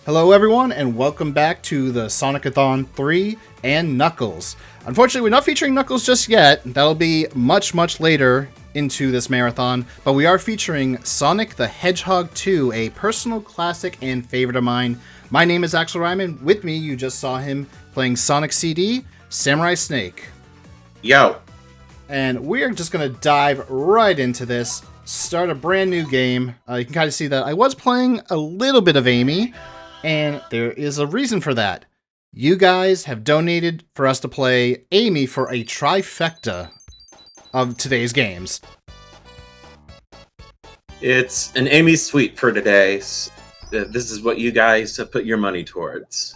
Hello everyone, and welcome back to the Sonic-a-thon 3 and Knuckles. Unfortunately, we're not featuring Knuckles just yet. That'll be much later into this marathon, but we are featuring Sonic the Hedgehog 2, a personal classic and favorite of mine. My name is Axel Ryman. With me, you just saw him playing Sonic CD, Samurai Snake. Yo. And we are just going to dive right into this, start a brand new game. You can kind of see that I was playing a little bit of Amy, and there is a reason for that. You guys have donated for us to play Amy for a trifecta of today's games. It's an Amy Suite for today. This is what you guys have put your money towards.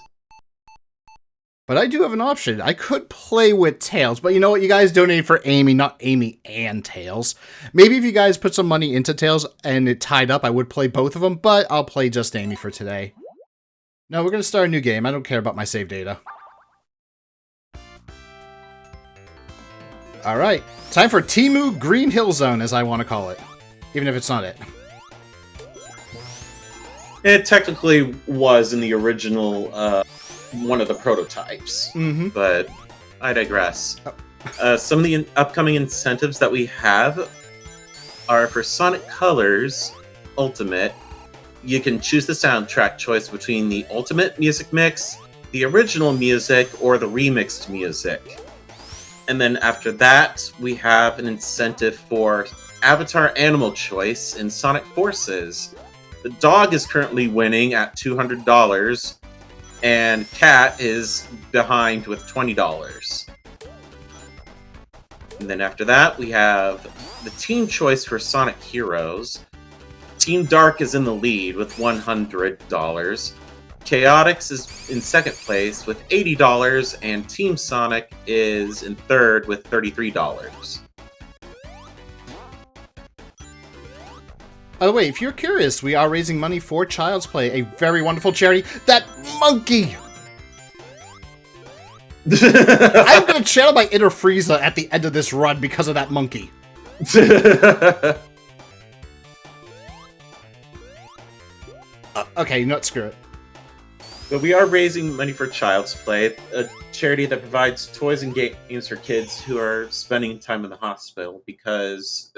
But I do have an option. I could play with Tails, but you know what? You guys donated for Amy, not Amy and Tails. Maybe if you guys put some money into Tails and it tied up, I would play both of them, but I'll play just Amy for today. No, we're going to start a new game. I don't care about my save data. Alright, time for Timu Green Hill Zone, as I want to call it. Even if it's not it. It technically was in the original, one of the prototypes. But I digress. Some of the upcoming incentives that we have are for Sonic Colors Ultimate. You can choose the soundtrack choice between the Ultimate Music Mix, the original music, or the remixed music. And then after that, we have an incentive for Avatar Animal Choice in Sonic Forces. The dog is currently winning at $200, and Cat is behind with $20. And then after that, we have the team choice for Sonic Heroes. Team Dark is in the lead with $100. Chaotix is in second place with $80, and Team Sonic is in third with $33. By the way, if you're curious, we are raising money for Child's Play, a very wonderful charity. That monkey! I'm going to channel my inner Frieza at the end of this run because of that monkey. Okay, no, screw it. But we are raising money for Child's Play, a charity that provides toys and games for kids who are spending time in the hospital, because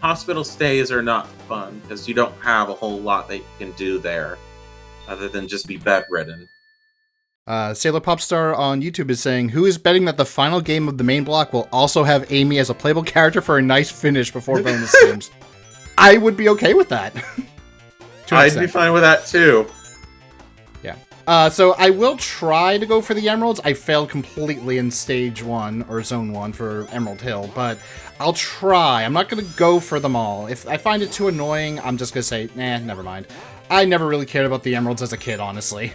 hospital stays are not fun, because you don't have a whole lot that you can do there, other than just be bedridden. Sailor Popstar on YouTube is saying, who is betting that the final game of the main block will also have Amy as a playable character for a nice finish before bonus games? I would be okay with that. I'd be fine with that too. Yeah. So I will try to go for the emeralds. I failed completely in stage 1 or zone 1 for Emerald Hill, but I'll try. I'm not going to go for them all. If I find it too annoying, I'm just going to say, nah, never mind. I never really cared about the emeralds as a kid, honestly.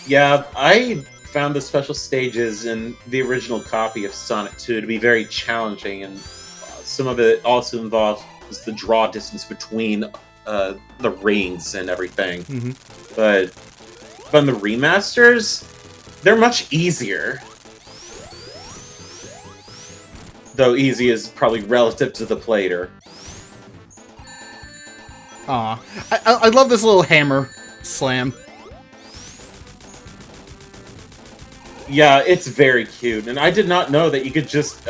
Yeah, I found the special stages in the original copy of Sonic 2 to be very challenging, and some of it also involves the draw distance between the rings and everything. But on the remasters, they're much easier. Though easy is probably relative to the plater. Aw. I love this little hammer slam. Yeah, it's very cute, and I did not know that you could just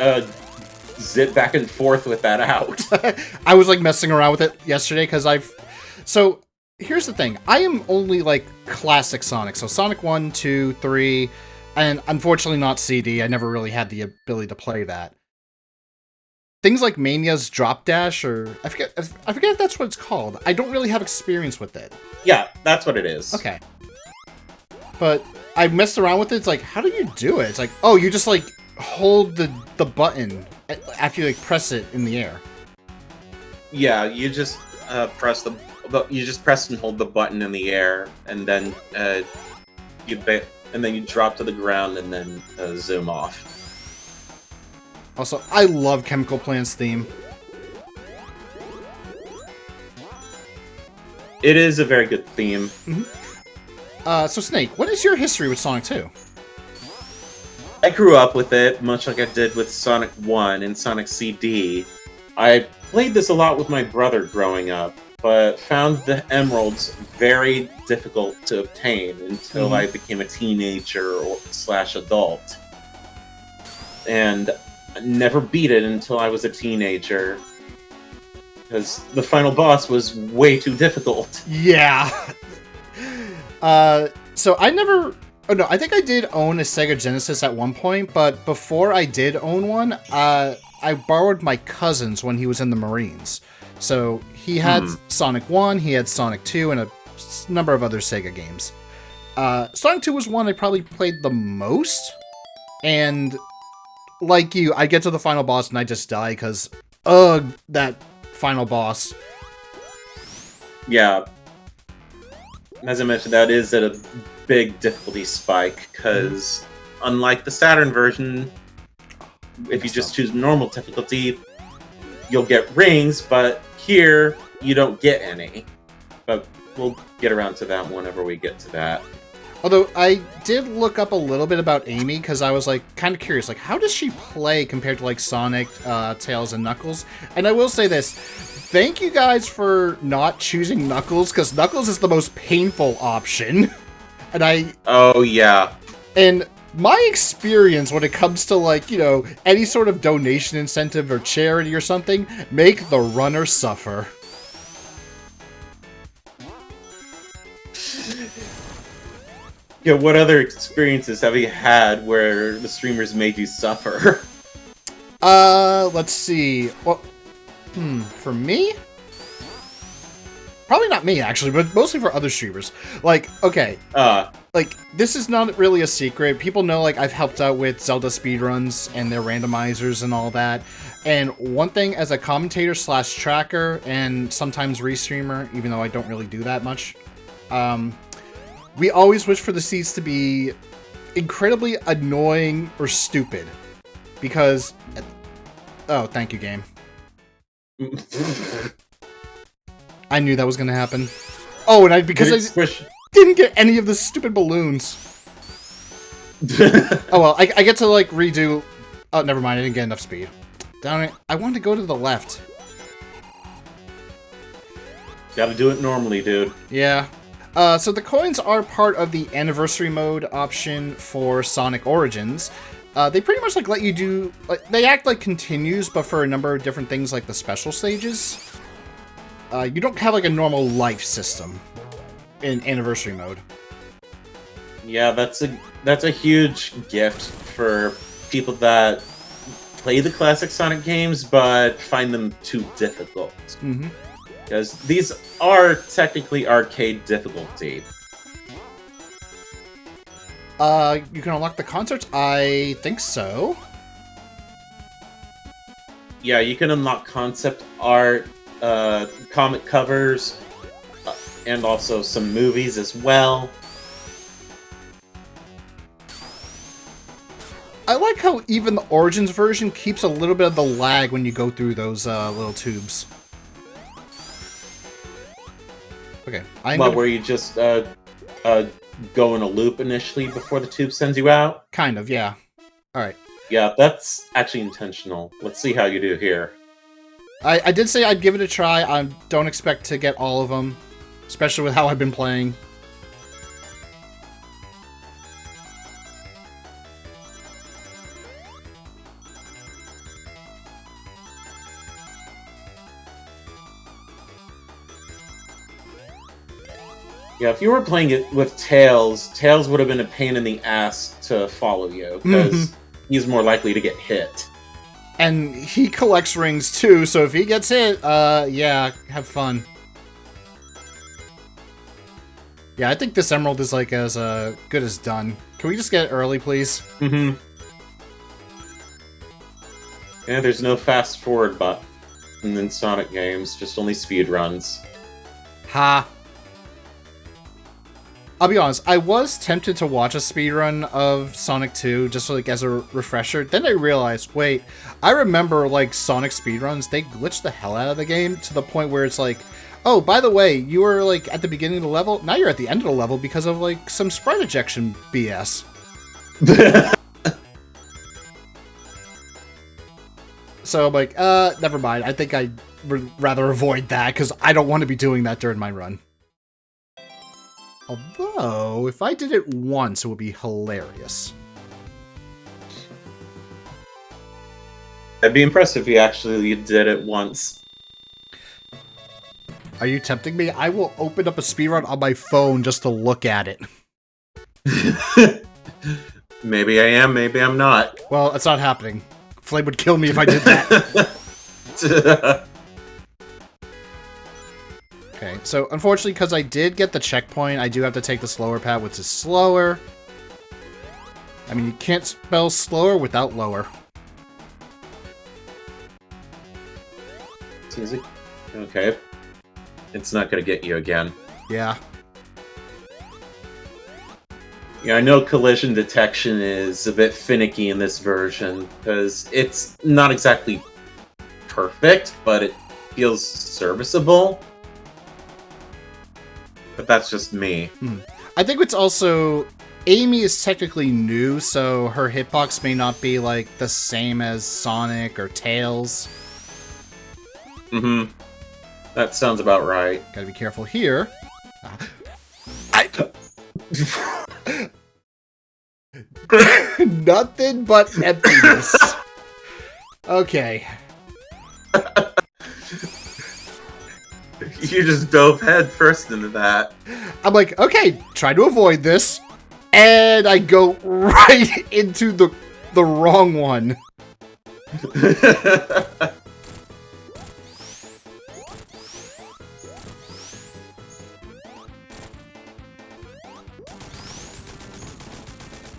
zip back and forth with that out. I was like messing around with it yesterday because So here's the thing. I am only like classic Sonic. So Sonic 1, 2, 3, and unfortunately not CD. I never really had the ability to play that. Things like Mania's Drop Dash, or I forget if that's what it's called. I don't really have experience with it. Yeah, that's what it is. Okay. But I messed around with it. It's like, how do you do it? It's like, oh, you just like hold the button after you like press it in the air. Yeah, you just press and hold the button in the air, and then you drop to the ground and then zoom off. Also, I love Chemical Plant's theme. It is a very good theme. So Snake, what is your history with Sonic 2? I grew up with it, much like I did with Sonic 1 and Sonic CD. I played this a lot with my brother growing up, but found the emeralds very difficult to obtain until I became a teenager or / adult. And never beat it until I was a teenager. Because the final boss was way too difficult. Yeah. So I never... Oh, no, I think I did own a Sega Genesis at one point, but before I did own one, I borrowed my cousin's when he was in the Marines. So he had Sonic 1, he had Sonic 2, and a number of other Sega games. Sonic 2 was one I probably played the most, and like you, I get to the final boss and I just die because, ugh, that final boss. Yeah. As I mentioned, that is at a big difficulty spike, because unlike the Saturn version, if you just choose normal difficulty, you'll get rings, but here you don't get any. But we'll get around to that whenever we get to that. Although I did look up a little bit about Amy, because I was like kind of curious, like how does she play compared to like Sonic, Tails, and Knuckles? And I will say this, thank you guys for not choosing Knuckles, because Knuckles is the most painful option. And Oh yeah. And my experience when it comes to like, you know, any sort of donation incentive or charity or something, make the runner suffer. Yeah, what other experiences have you had where the streamers made you suffer? Let's see. Well, for me? Probably not me, actually, but mostly for other streamers. Like, okay. Like, this is not really a secret. People know, like, I've helped out with Zelda speedruns and their randomizers and all that. And one thing, as a commentator / tracker and sometimes restreamer, even though I don't really do that much, we always wish for the seeds to be incredibly annoying or stupid. Because... Oh, thank you, game. I knew that was going to happen. Oh, and because I didn't get any of the stupid balloons. Oh, well, I get to, like, redo... Oh, never mind, I didn't get enough speed. Darn it, I wanted to go to the left. Gotta do it normally, dude. Yeah. So the coins are part of the anniversary mode option for Sonic Origins. They pretty much, like, let you do... Like, they act like continues, but for a number of different things, like the special stages. You don't have, like, a normal life system in anniversary mode. Yeah, that's a huge gift for people that play the classic Sonic games, but find them too difficult. Because these are technically arcade difficulty. You can unlock the concerts? I think so. Yeah, you can unlock concept art, comic covers, and also some movies as well. I like how even the Origins version keeps a little bit of the lag when you go through those little tubes. Okay, where you just go in a loop initially before the tube sends you out? Kind of, yeah. Alright. Yeah, that's actually intentional. Let's see how you do here. I did say I'd give it a try. I don't expect to get all of them, especially with how I've been playing. Yeah, if you were playing it with Tails, Tails would have been a pain in the ass to follow you, because he's more likely to get hit. And he collects rings too, so if he gets hit, yeah, have fun. Yeah, I think this emerald is like as good as done. Can we just get it early, please? Yeah, there's no fast forward button in Sonic games, just only speed runs. Ha. I'll be honest, I was tempted to watch a speedrun of Sonic 2, just like as a refresher. Then I realized, wait, I remember like Sonic speedruns, they glitch the hell out of the game to the point where it's like, oh, by the way, you were like at the beginning of the level, now you're at the end of the level because of like some sprite ejection BS. So I'm like, never mind. I think I rather avoid that, because I don't want to be doing that during my run. Although, if I did it once, it would be hilarious. I'd be impressed if you actually did it once. Are you tempting me? I will open up a speedrun on my phone just to look at it. Maybe I am, maybe I'm not. Well, it's not happening. Flame would kill me if I did that. Okay, so unfortunately, because I did get the checkpoint, I do have to take the slower path, which is slower. I mean, you can't spell slower without lower. It's easy. Okay. It's not gonna get you again. Yeah. Yeah, I know collision detection is a bit finicky in this version, because it's not exactly perfect, but it feels serviceable. But that's just me. I think it's also... Amy is technically new, so her hitbox may not be, like, the same as Sonic or Tails. Mm-hmm. That sounds about right. Gotta be careful here. Nothing but emptiness. Okay. You just dove head first into that. I'm like, okay, try to avoid this. And I go right into the wrong one.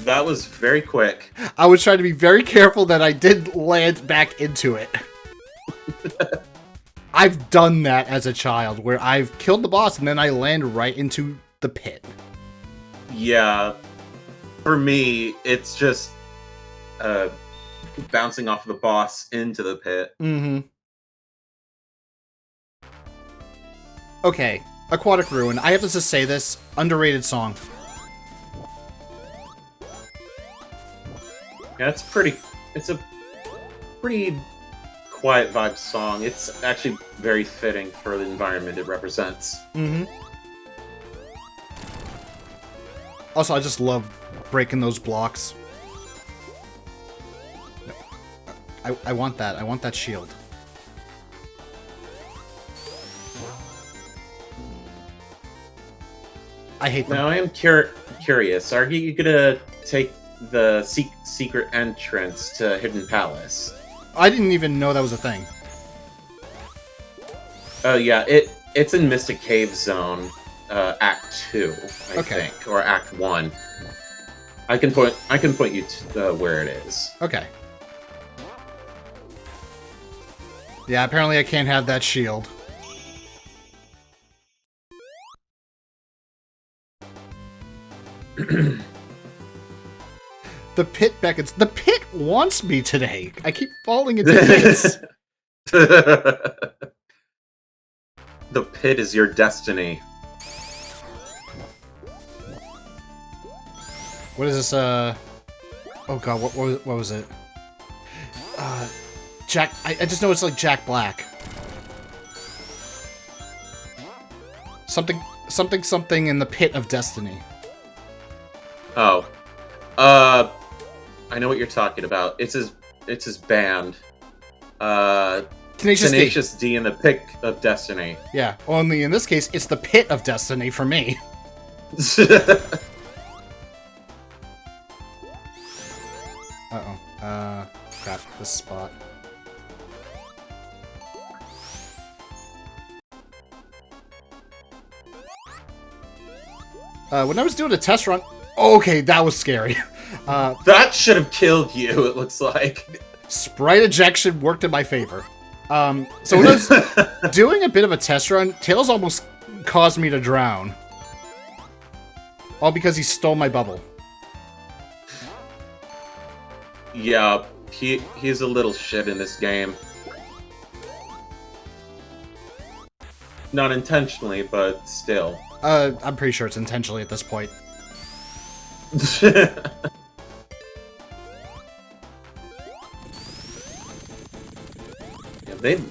That was very quick. I was trying to be very careful that I didn't land back into it. I've done that as a child, where I've killed the boss and then I land right into the pit. Yeah. For me, it's just bouncing off the boss into the pit. Mm-hmm. Okay, Aquatic Ruin. I have to just say this. Underrated song. Yeah, it's a pretty quiet vibe song. It's actually very fitting for the environment it represents. Mm-hmm. Also, I just love breaking those blocks. I want that. I want that shield. I hate them. Now, I am curious. Are you gonna take the secret entrance to Hidden Palace? I didn't even know that was a thing. Oh yeah, it's in Mystic Cave Zone, Act 2, I think, or Act 1. I can point you to where it is. Okay. Yeah, apparently I can't have that shield. The pit beckons. The pit wants me today. I keep falling into pits. The pit is your destiny. What is this, Oh god, what was it? Jack... I just know it's like Jack Black. Something in the pit of destiny. Oh. I know what you're talking about. It's his band. Tenacious D in the Pit of Destiny. Yeah, only in this case, it's the pit of destiny for me. Uh-oh. Crap, this spot. When I was doing a test run... Okay, that was scary. That should have killed you, it looks like. Sprite ejection worked in my favor. So when I was doing a bit of a test run, Tails almost caused me to drown. All because he stole my bubble. Yeah, he's a little shit in this game. Not intentionally, but still. I'm pretty sure it's intentionally at this point. Yeah, they've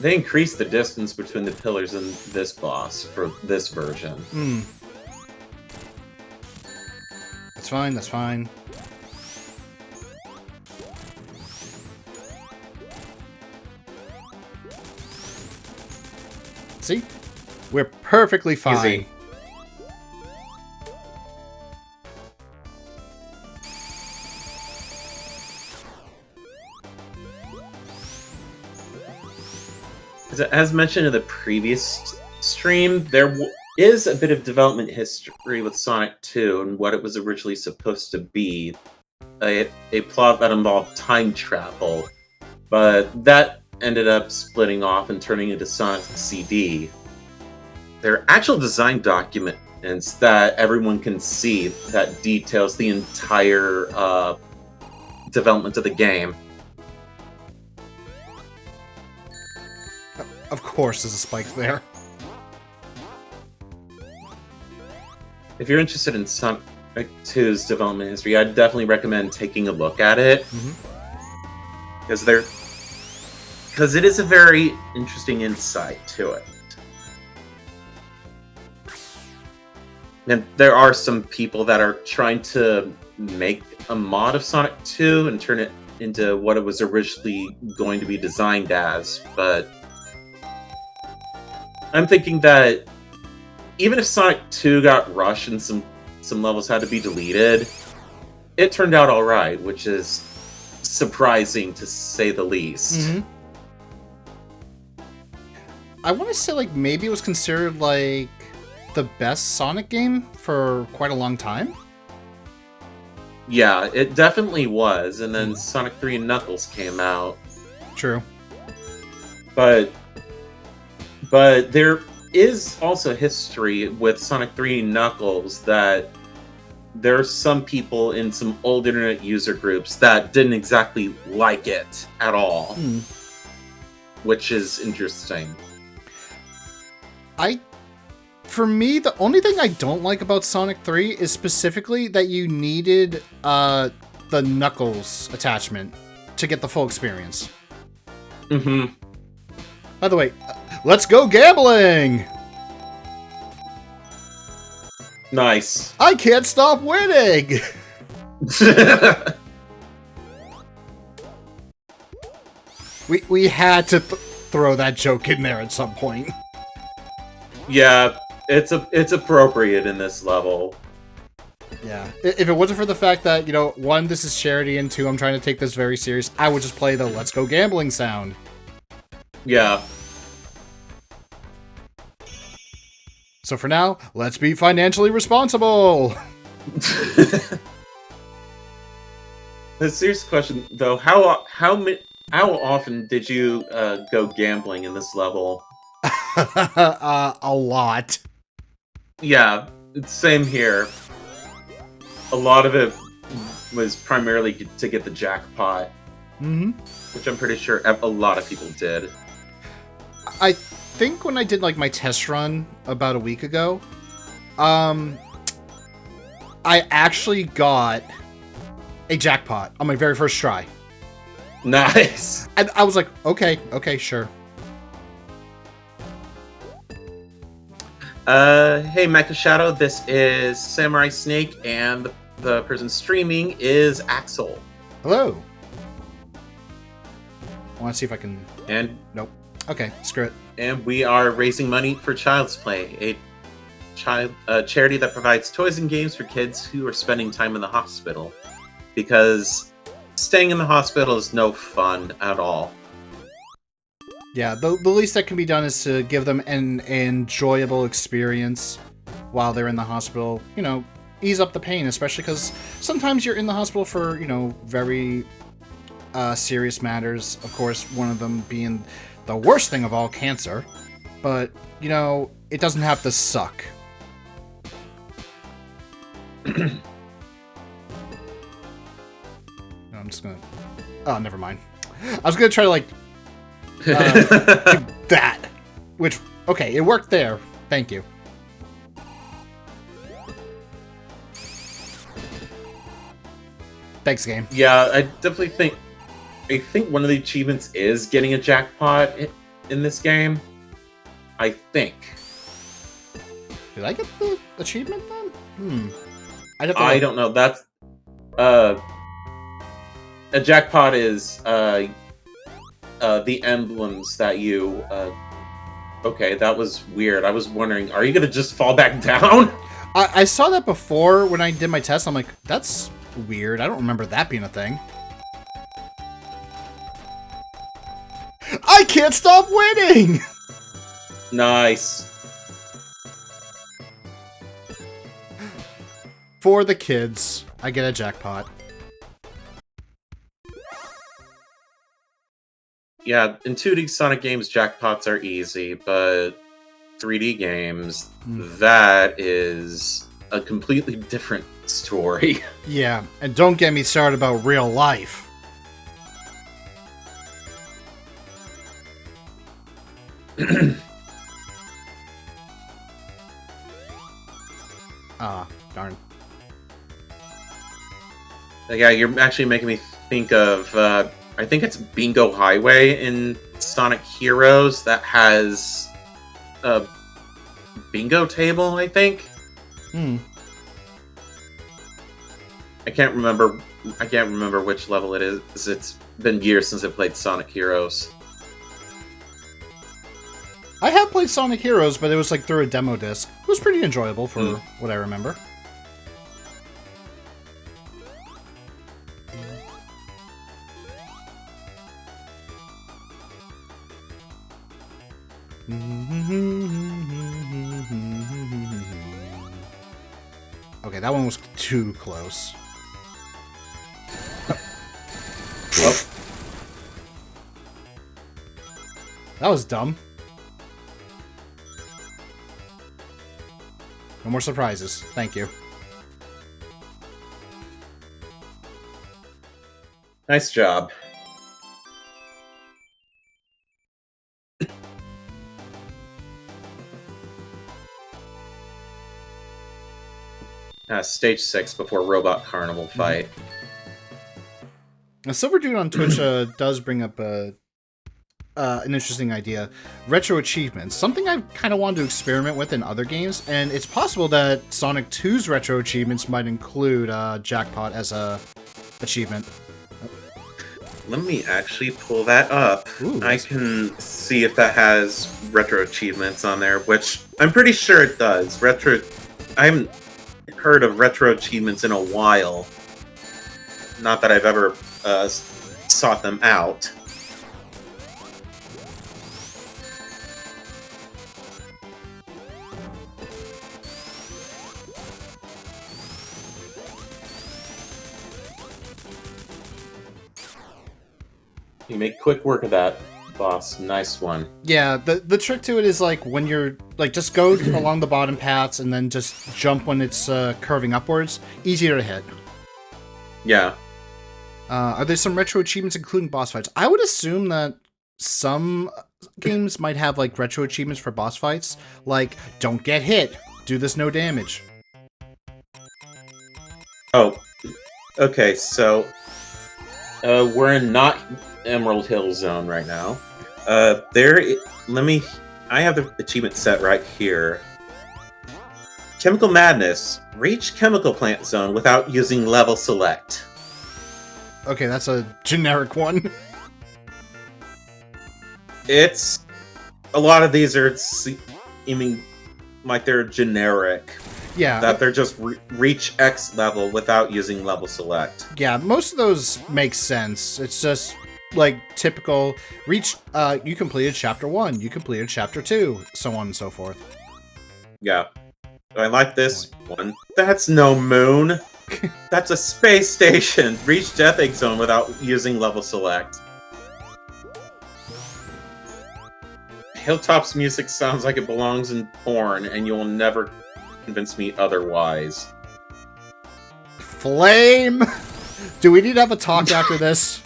they increased the distance between the pillars and this boss for this version. That's fine, that's fine. See? We're perfectly fine. Easy. As mentioned in the previous stream, there is a bit of development history with Sonic 2 and what it was originally supposed to be. A plot that involved time travel, but that ended up splitting off and turning into Sonic CD. There are actual design documents that everyone can see that details the entire development of the game. Of course there's a spike there. If you're interested in Sonic 2's development history, I'd definitely recommend taking a look at it. Because it is a very interesting insight to it. And there are some people that are trying to make a mod of Sonic 2 and turn it into what it was originally going to be designed as, but I'm thinking that even if Sonic 2 got rushed and some levels had to be deleted, it turned out alright, which is surprising to say the least. I want to say, like, maybe it was considered, like, the best Sonic game for quite a long time. Yeah, it definitely was, and then Sonic 3 and Knuckles came out. True. But there is also history with Sonic 3 and Knuckles that there's some people in some old internet user groups that didn't exactly like it at all. Which is interesting. For me, the only thing I don't like about Sonic 3 is specifically that you needed the Knuckles attachment to get the full experience. By the way, let's go gambling! Nice. I can't stop winning! we had to throw that joke in there at some point. Yeah, it's appropriate in this level. Yeah. If it wasn't for the fact that, you know, one, this is charity, and two, I'm trying to take this very serious, I would just play the let's go gambling sound. Yeah. So for now, let's be financially responsible! A serious question, though, how often did you go gambling in this level? A lot. Yeah, same here. A lot of it was primarily to get the jackpot. Which I'm pretty sure a lot of people did. I think when I did, like, my test run about a week ago, I actually got a jackpot on my very first try. Nice! And I was like, okay, sure. Hey, Mecha Shadow, this is Samurai Snake, and the person streaming is Axel. Hello. I want to see if I can... And... Nope. Okay, screw it. And we are raising money for Child's Play, a charity that provides toys and games for kids who are spending time in the hospital. Because staying in the hospital is no fun at all. Yeah, the least that can be done is to give them an enjoyable experience while they're in the hospital. You know, ease up the pain, especially because sometimes you're in the hospital for, you know, very serious matters. Of course, one of them being the worst thing of all, cancer. But, you know, it doesn't have to suck. No, I'm just gonna... Oh, never mind. I was gonna try to, like... do that. Which, okay, it worked there. Thank you. Thanks, game. Yeah, I definitely think... I think one of the achievements is getting a jackpot in this game. I think. Did I get the achievement then? I don't know. That's a jackpot is the emblems that you. Okay, that was weird. I was wondering, are you gonna just fall back down? I saw that before when I did my test. I'm like, that's weird. I don't remember that being a thing. I can't stop winning! Nice. For the kids, I get a jackpot. Yeah, in 2D Sonic games, jackpots are easy, but 3D games, that is a completely different story. Yeah, and don't get me started about real life. Ah, darn. Yeah, you're actually making me think of, I think it's Bingo Highway in Sonic Heroes that has a bingo table, I think? I can't remember which level it is. It's been years since I played Sonic Heroes. I have played Sonic Heroes, but it was like through a demo disc. It was pretty enjoyable for what I remember. Okay, that one was too close. Oh. That was dumb. No more surprises. Thank you. Nice job. Stage 6 before Robot Carnival fight. Now, Silver Dude on Twitch does bring up an interesting idea. Retro achievements. Something I've kind of wanted to experiment with in other games, and it's possible that Sonic 2's retro achievements might include Jackpot as a achievement. Let me actually pull that up. Ooh, I can see if that has retro achievements on there, which I'm pretty sure it does. I haven't heard of retro achievements in a while. Not that I've ever sought them out. You make quick work of that, boss. Nice one. Yeah, the trick to it is like when you're like just go along the bottom paths and then just jump when it's curving upwards. Easier to hit. Yeah. Are there some retro achievements including boss fights? I would assume that some games might have like retro achievements for boss fights, like don't get hit, do this no damage. Oh, okay. So we're in not Emerald Hill Zone right now. I have the achievement set right here. Chemical Madness. Reach Chemical Plant Zone without using level select. Okay, that's a generic one. It's... A lot of these are seeming like they're generic. Yeah. That they're just reach X level without using level select. Yeah, most of those make sense. It's just like typical reach, you completed chapter 1, you completed chapter 2, so on and so forth. Yeah. I like this one. That's no moon. That's a space station. Reach Death Egg Zone without using level select. Hilltop's music sounds like it belongs in porn, and you'll never convince me otherwise. Flame! Do we need to have a talk after this?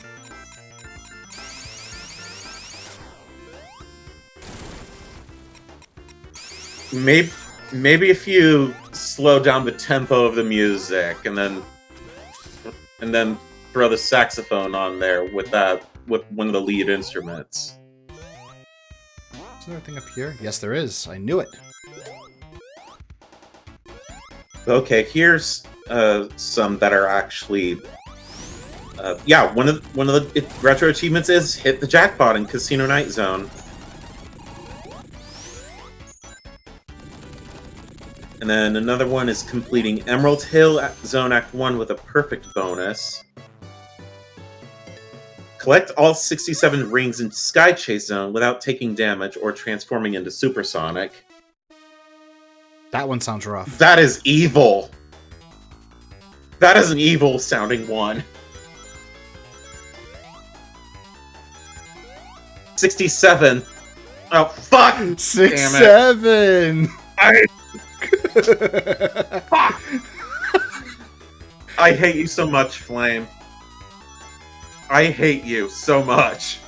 Maybe if you slow down the tempo of the music and then throw the saxophone on there with one of the lead instruments. Is there anything up here? Yes, there is. I knew it. Okay, here's some that are actually. Yeah, one of the retro achievements is hit the jackpot in Casino Night Zone. And then another one is completing Emerald Hill Zone Act 1 with a perfect bonus. Collect all 67 rings in Sky Chase Zone without taking damage or transforming into Supersonic. That one sounds rough. That is evil. That is an evil sounding one. 67. Oh, fuck! 6-7! Fuck! I hate you so much, Flame. I hate you so much.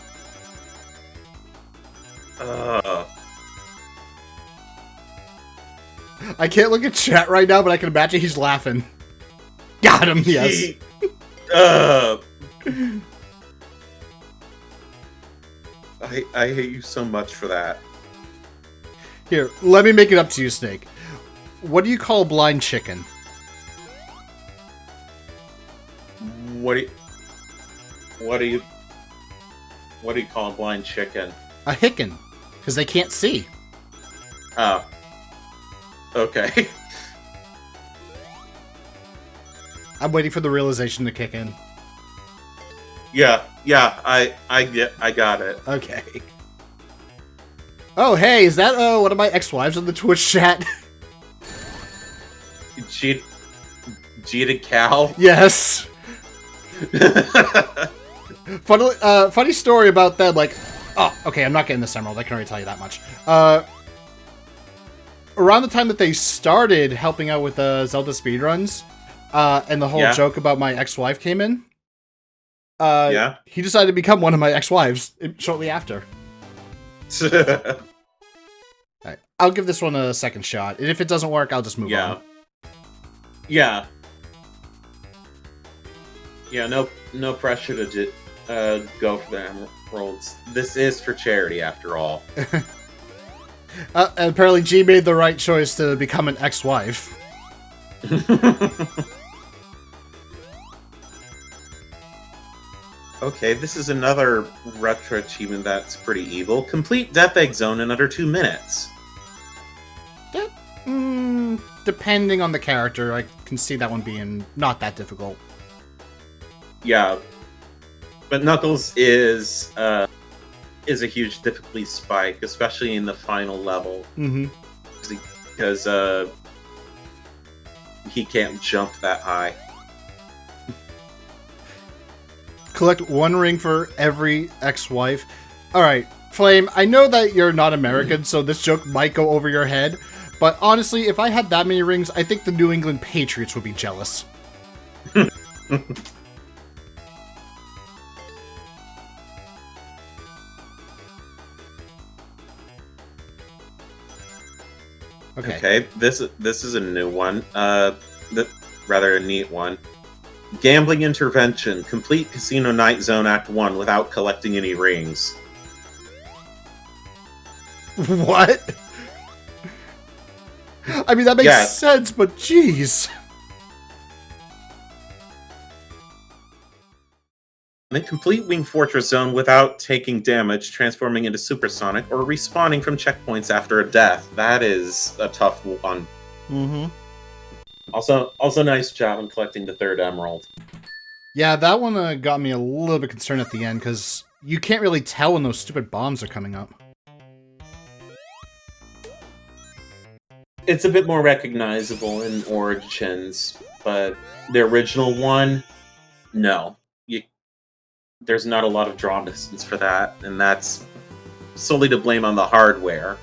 I can't look at chat right now, but I can imagine he's laughing. Got him, yes. I hate you so much for that. Here, let me make it up to you, Snake. What do you call a blind chicken? What do you call a blind chicken? A hicken, because they can't see. Oh. Okay. I'm waiting for the realization to kick in. Yeah, I got it. Okay. Oh, hey, is that one of my ex-wives in the Twitch chat? Cheated Cal? Yes. Funny story about them, like... Oh, okay, I'm not getting this emerald, I can already tell you that much. Around the time that they started helping out with Zelda speedruns, and the whole joke about my ex-wife came in, he decided to become one of my ex-wives shortly after. Alright, I'll give this one a second shot, and if it doesn't work, I'll just move on. Yeah, no pressure to go for the emeralds. This is for charity, after all. And apparently G made the right choice to become an ex-wife. Okay, this is another retro achievement that's pretty evil. Complete Death Egg Zone in under 2 minutes. Depending on the character, I can see that one being not that difficult. Yeah, but Knuckles is a huge difficulty spike, especially in the final level. Mm-hmm. Because he can't jump that high. Collect 1 ring for every ex-wife. Alright, Flame, I know that you're not American, so this joke might go over your head, but honestly, if I had that many rings, I think the New England Patriots would be jealous. Okay, this is a new one. Rather a neat one. Gambling Intervention. Complete Casino Night Zone Act 1 without collecting any rings. What? I mean, that makes sense, but jeez. Then complete Wing Fortress Zone without taking damage, transforming into Supersonic, or respawning from checkpoints after a death. That is a tough one. Mm-hmm. Also nice job in collecting the 3rd emerald. Yeah, that one got me a little bit concerned at the end, because you can't really tell when those stupid bombs are coming up. It's a bit more recognizable in Origins, but the original one, no. There's not a lot of draw distance for that, and that's solely to blame on the hardware.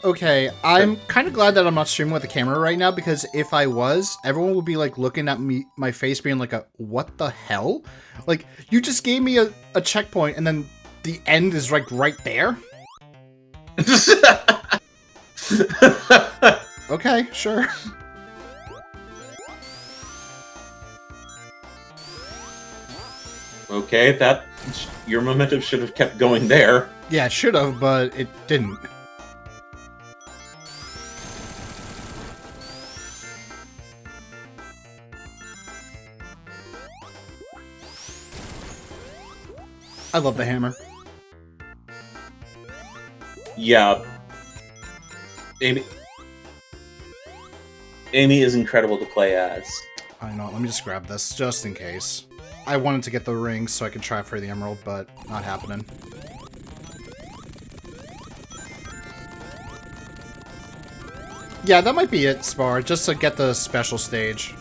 Okay, I'm kind of glad that I'm not streaming with a camera right now, because if I was, everyone would be like looking at my face being like, what the hell? Like, you just gave me a checkpoint and then the end is like right there? Okay, sure. Okay, your momentum should have kept going there. Yeah, it should have, but it didn't. I love the hammer. Yeah. Amy is incredible to play as. I know, let me just grab this, just in case. I wanted to get the ring so I could try for the emerald, but not happening. Yeah, that might be it, Spar, just to get the special stage.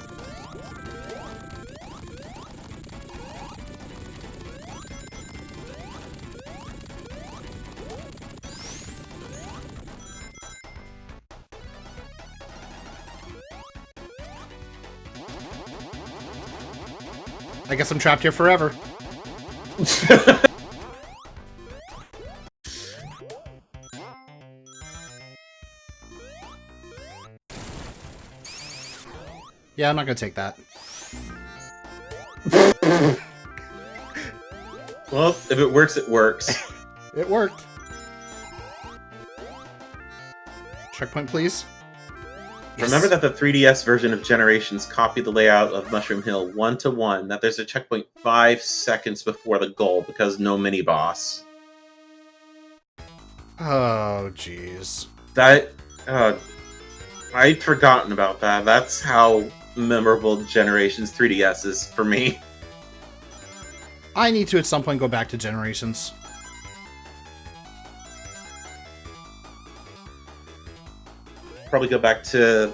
I guess I'm trapped here forever. Yeah, I'm not gonna take that. Well, if it works, it works. It worked. Checkpoint, please. Yes. Remember that the 3DS version of Generations copied the layout of Mushroom Hill 1-to-1, that there's a checkpoint 5 seconds before the goal because no mini-boss. Oh, jeez. That, I'd forgotten about that. That's how memorable Generations 3DS is for me. I need to at some point go back to Generations. Probably go back to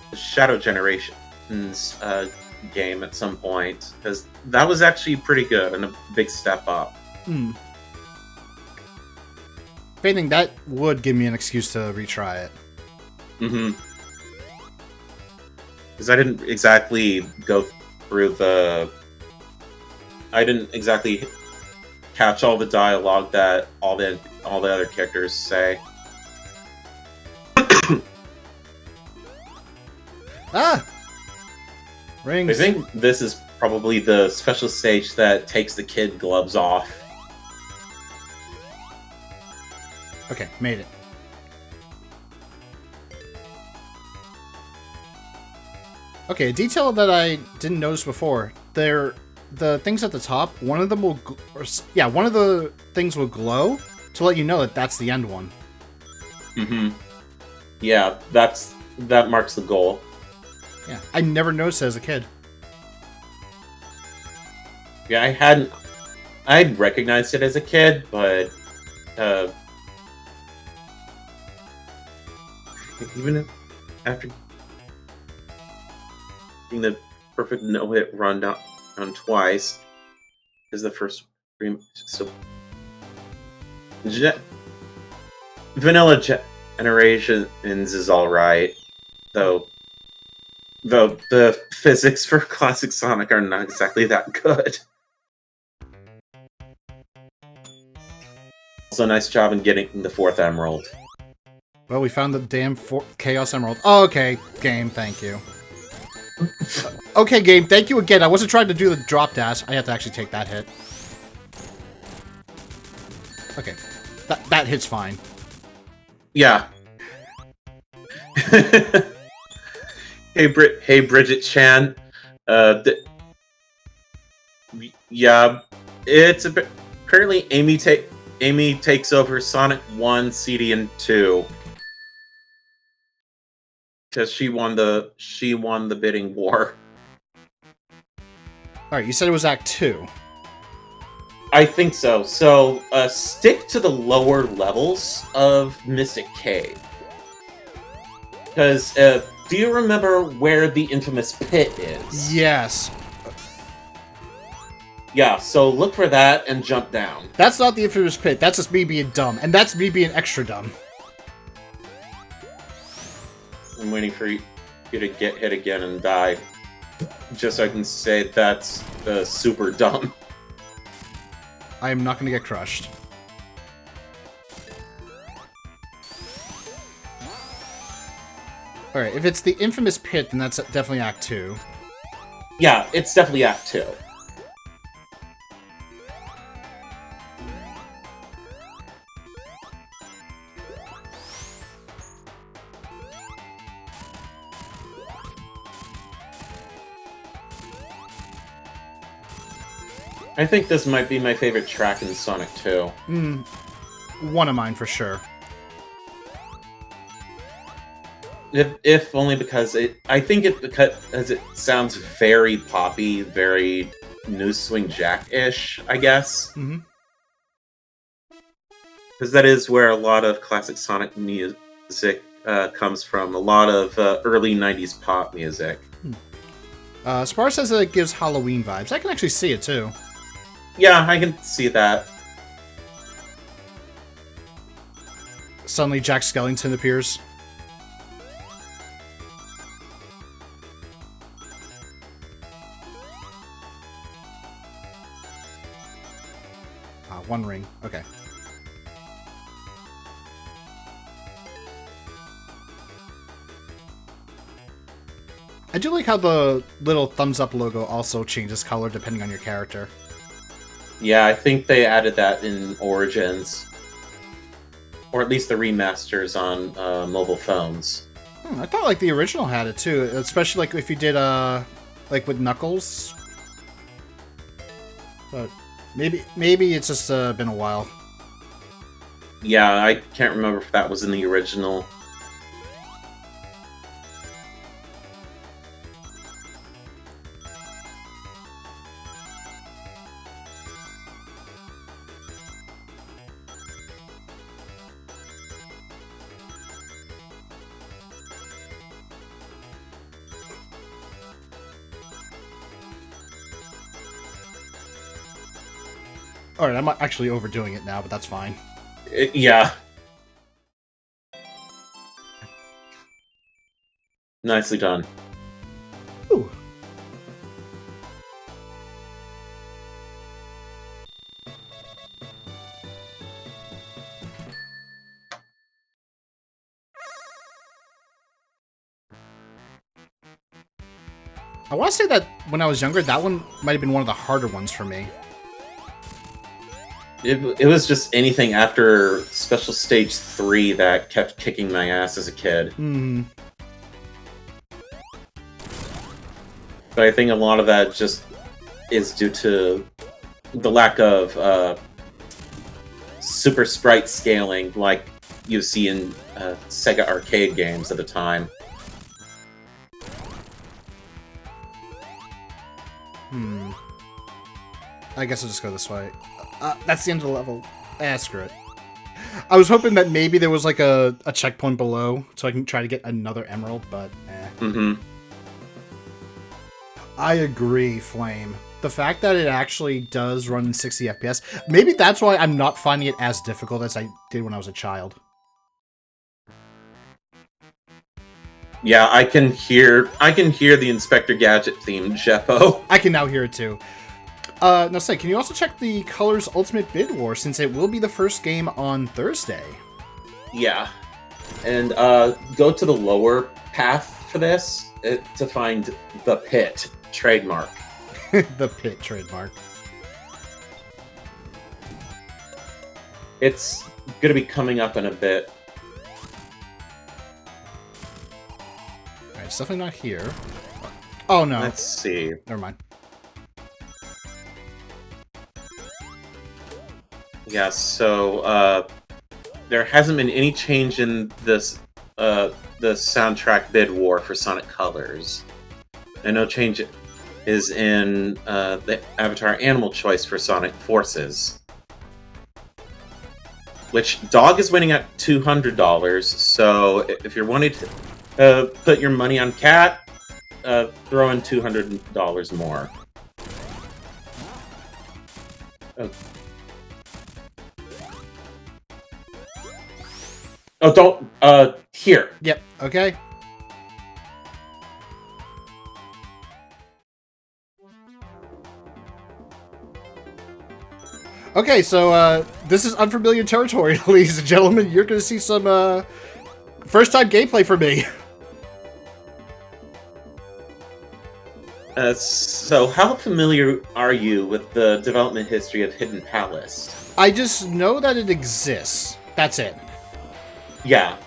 the Shadow Generations game at some point, because that was actually pretty good and a big step up. Hmm. If anything, that would give me an excuse to retry it. Mm-hmm. Because I didn't exactly go through the... I didn't exactly catch all the dialogue that all the other characters say. Ah! Rings. I think this is probably the special stage that takes the kid gloves off. Okay, made it. Okay, a detail that I didn't notice before. The things at the top, one of them will... one of the things will glow to let you know that that's the end one. Mm-hmm. Yeah, that marks the goal. Yeah, I never noticed it as a kid. Yeah, I'd recognized it as a kid, but even after getting the perfect no-hit run down twice, is the first so Vanilla Generations is alright, though the physics for Classic Sonic are not exactly that good. Also, nice job in getting the 4th Emerald. Well, we found the damn Chaos Emerald. Oh, okay, game, thank you. Okay, game, thank you again. I wasn't trying to do the drop dash. I have to actually take that hit. Okay, that hit's fine. Yeah. Hey Bridget Chan. Yeah, it's a bit. Currently, Amy takes over Sonic 1, CD, and 2 because she won the bidding war. All right, you said it was Act 2. I think so. So stick to the lower levels of Mystic Cave. Because do you remember where the infamous pit is? Yes. Yeah, so look for that and jump down. That's not the infamous pit. That's just me being dumb. And that's me being extra dumb. I'm waiting for you to get hit again and die. Just so I can say that's super dumb. I am not going to get crushed. Alright, if it's the infamous pit, then that's definitely Act 2. Yeah, it's definitely Act 2. I think this might be my favorite track in Sonic 2. One of mine for sure. If only because because it sounds very poppy, very New Swing Jack-ish, I guess. Because that is where a lot of classic Sonic music comes from. A lot of early 90s pop music. Spar says that it gives Halloween vibes. I can actually see it too. Yeah, I can see that. Suddenly Jack Skellington appears. One ring. Okay. I do like how the little thumbs up logo also changes color depending on your character. Yeah, I think they added that in Origins. Or at least the remasters on mobile phones. I thought like the original had it too, especially like if you did like with Knuckles. But maybe it's just been a while. Yeah, I can't remember if that was in the original. Alright, I'm actually overdoing it now, but that's fine. Yeah. Nicely done. Ooh. I want to say that when I was younger, that one might have been one of the harder ones for me. It was just anything after Special Stage 3 that kept kicking my ass as a kid. But I think a lot of that just is due to the lack of super sprite scaling like you see in Sega arcade games at the time. I guess I'll just go this way. That's the end of the level. Screw it. I was hoping that maybe there was like a checkpoint below so I can try to get another emerald, but I agree, Flame. The fact that it actually does run in 60 FPS, maybe that's why I'm not finding it as difficult as I did when I was a child. Yeah, I can hear the Inspector Gadget theme, Jeppo. I can now hear it too. Now, say, can you also check the Colors Ultimate Bid War, since it will be the first game on Thursday? Yeah. And go to the lower path for this to find the Pit trademark. The Pit trademark. It's going to be coming up in a bit. Alright, it's definitely not here. Oh, no. Let's see. Never mind. Yeah, so there hasn't been any change in this the soundtrack bid war for Sonic Colors. And no change is in the Avatar Animal Choice for Sonic Forces. Which Dog is winning at $200, so if you're wanting to put your money on Cat, throw in $200 more. Oh, don't, here. Yep, okay. Okay, so, this is unfamiliar territory, ladies and gentlemen. You're gonna see some, first-time gameplay for me. So how familiar are you with the development history of Hidden Palace? I just know that it exists. That's it. Yeah.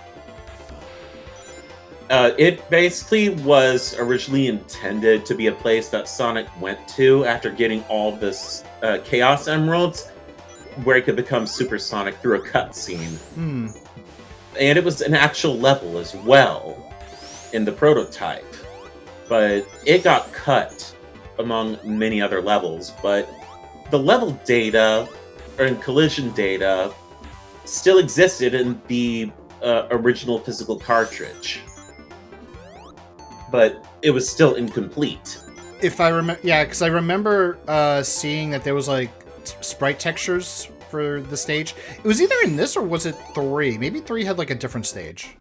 It basically was originally intended to be a place that Sonic went to after getting all this Chaos Emeralds, where he could become Super Sonic through a cutscene. And it was an actual level as well in the prototype. But it got cut among many other levels. But the level data, or in collision data, still existed in the original physical cartridge. But it was still incomplete. If I remember, yeah, because I remember seeing that there was like sprite textures for the stage. It was either in this or was it 3? Maybe 3 had like a different stage.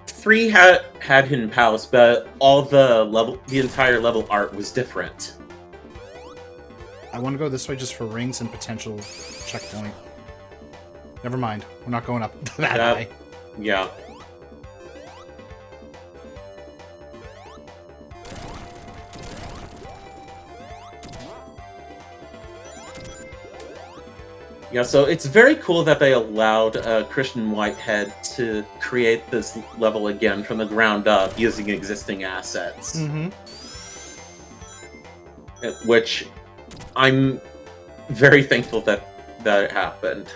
3 had Hidden Palace, but the entire level art was different. I want to go this way just for rings and potential checkpoint. Never mind, we're not going up that high. Yeah. Yeah, so it's very cool that they allowed Christian Whitehead to create this level again from the ground up using existing assets. Which I'm very thankful that it happened.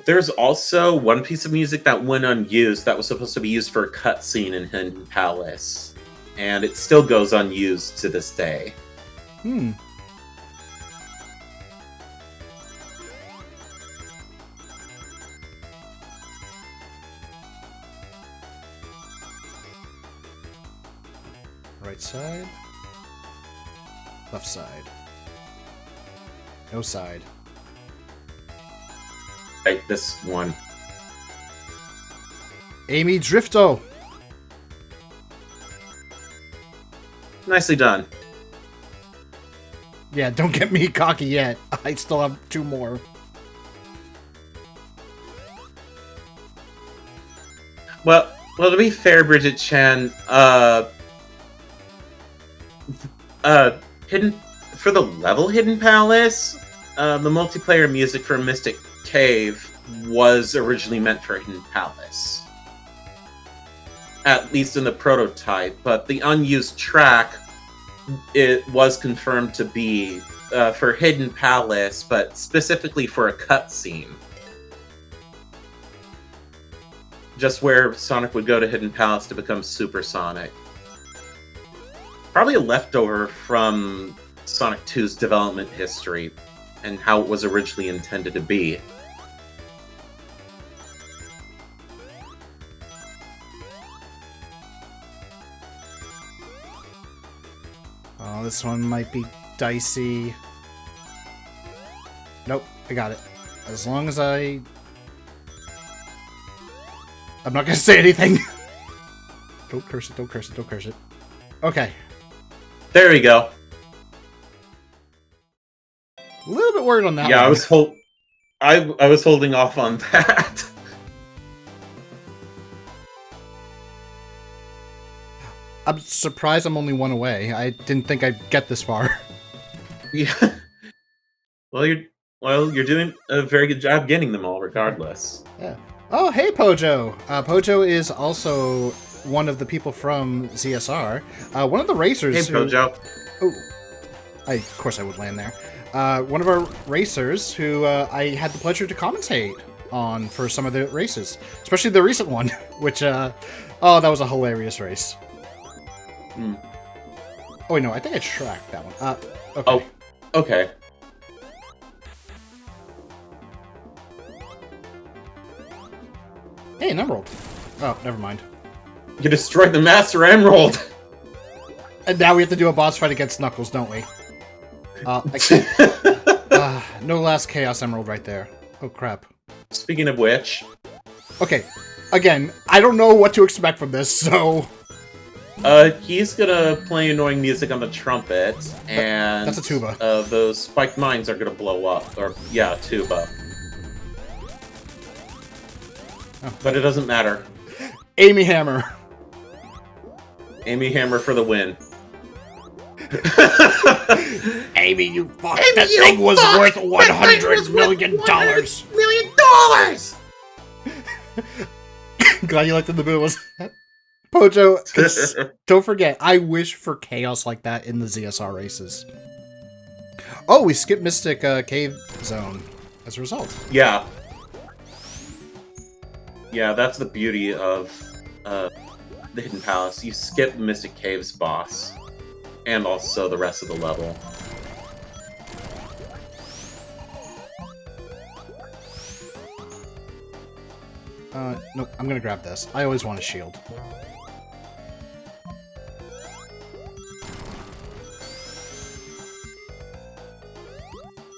There's also one piece of music that went unused that was supposed to be used for a cutscene in Hidden Palace, and it still goes unused to this day. Right side. Left side. No side. Right, this one. Amy Drifto! Nicely done. Yeah, don't get me cocky yet. I still have 2 more. Well, to be fair, Bridget Chan, for the level Hidden Palace, the multiplayer music for Mystic Cave was originally meant for Hidden Palace. At least in the prototype, but the unused track, it was confirmed to be for Hidden Palace, but specifically for a cutscene. Just where Sonic would go to Hidden Palace to become Super Sonic. Probably a leftover from Sonic 2's development history and how it was originally intended to be. Oh, this one might be dicey. Nope, I got it. As long as I'm not gonna say anything. Don't curse it, don't curse it, don't curse it. Okay. There we go. A little bit worried on that one. I was holding off on that. I'm surprised I'm only 1 away. I didn't think I'd get this far. Yeah. Well, you're doing a very good job getting them all, regardless. Yeah. Oh, hey, Pojo. Pojo is also one of the people from ZSR. One of the racers. Hey, Pojo. Oh, of course I would land there. One of our racers who I had the pleasure to commentate on for some of the races, especially the recent one, which that was a hilarious race. Oh wait, no, I think I tracked that one. Okay. Oh, okay. Hey, an emerald. Oh, never mind. You destroyed the Master Emerald! And now we have to do a boss fight against Knuckles, don't we? I can't. No last Chaos Emerald right there. Oh, crap. Speaking of which... Okay, again, I don't know what to expect from this, so... he's gonna play annoying music on the trumpet, and... That's a tuba. Those spiked mines are gonna blow up. Or, yeah, tuba. Oh. But it doesn't matter. Amy Hammer. Amy Hammer for the win. Amy, you fuck! That thing was worth $100 million! dollars. Glad you looked in the middle. Pojo, don't forget, I wish for chaos like that in the ZSR races. Oh, we skipped Mystic Cave Zone as a result. Yeah. Yeah, that's the beauty of the Hidden Palace. You skip Mystic Cave's boss, and also the rest of the level. Nope, I'm gonna grab this. I always want a shield.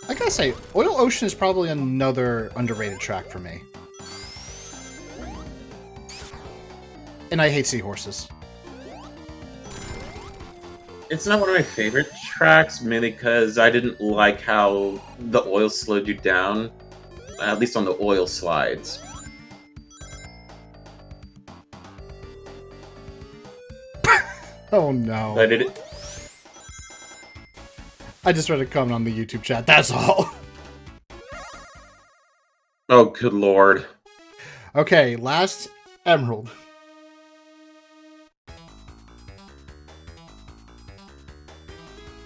I gotta say, Oil Ocean is probably another underrated track for me. And I hate seahorses. It's not one of my favorite tracks, mainly because I didn't like how the oil slowed you down, at least on the oil slides. Oh no. I just read a comment on the YouTube chat, that's all. Oh, good lord. Okay, last emerald.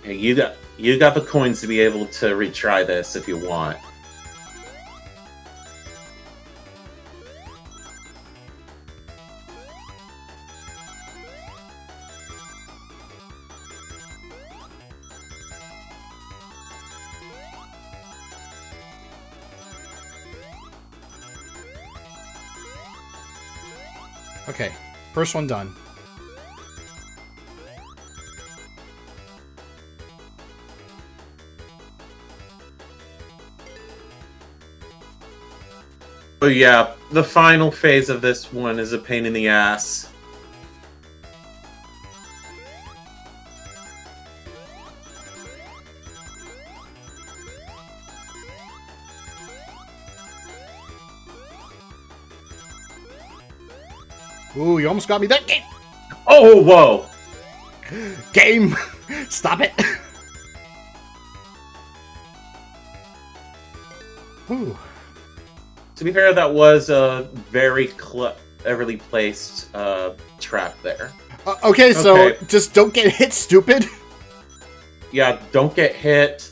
Hey, you got the coins to be able to retry this if you want. Okay, first one done. Oh yeah, the final phase of this one is a pain in the ass. Ooh, you almost got me that game. Oh, whoa! Game! Stop it! Ooh. To be fair, that was a very cleverly placed trap there. Okay, so just don't get hit, stupid. Yeah, don't get hit.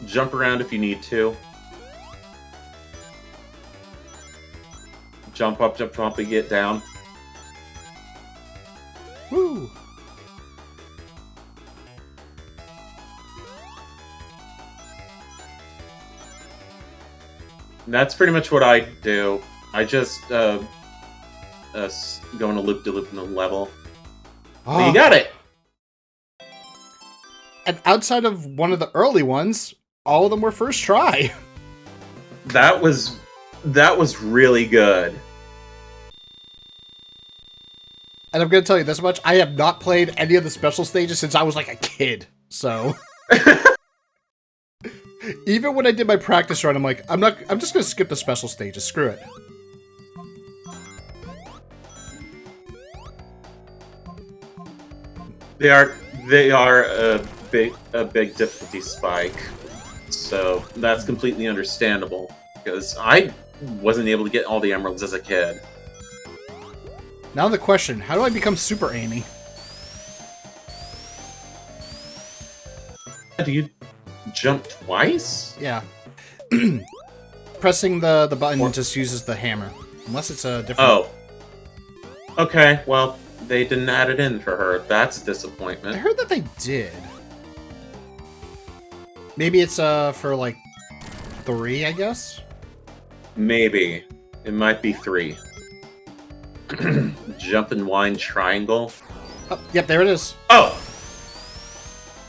Jump around if you need to. Jump up, and get down. Woo! That's pretty much what I do. I just go in a loop-de-loop in the level. Oh. But you got it! And outside of one of the early ones, all of them were first try. That was really good. And I'm going to tell you this much, I have not played any of the special stages since I was like a kid, so... Even when I did my practice run, I'm like, I'm just going to skip the special stages, screw it. They are a big difficulty spike, so that's completely understandable, because I wasn't able to get all the emeralds as a kid. Now the question, how do I become Super Amy? Do you jump twice? Yeah. Pressing the button just uses the hammer. Unless it's a different... Oh. Okay, well, they didn't add it in for her. That's a disappointment. I heard that they did. Maybe it's for like 3, I guess? Maybe. It might be 3. Jump and wind triangle. Oh, yep, there it is. Oh!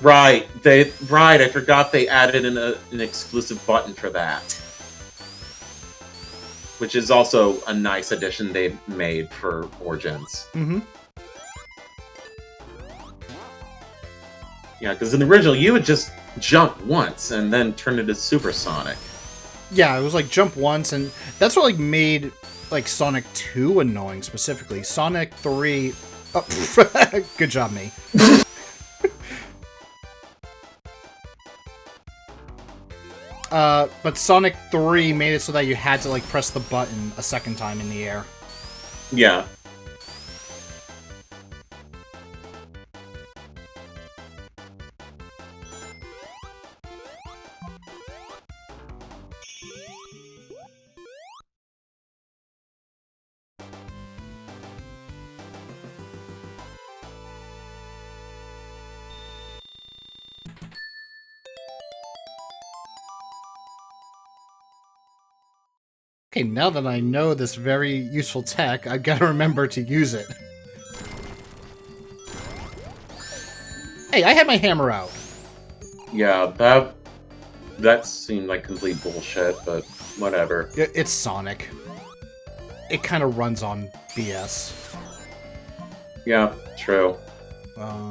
Right, I forgot they added an exclusive button for that. Which is also a nice addition they made for Origins. Mm-hmm. Yeah, because in the original, you would just jump once and then turn into Super Sonic. Yeah, it was like jump once, and that's what like made like Sonic 2 annoying specifically. Sonic 3... Oh, good job, me. But Sonic 3 made it so that you had to, like, press the button a second time in the air. Yeah. Okay, now that I know this very useful tech, I've got to remember to use it. Hey, I had my hammer out. Yeah, that seemed like complete bullshit, but whatever. It's Sonic. It kind of runs on BS. Yeah, true.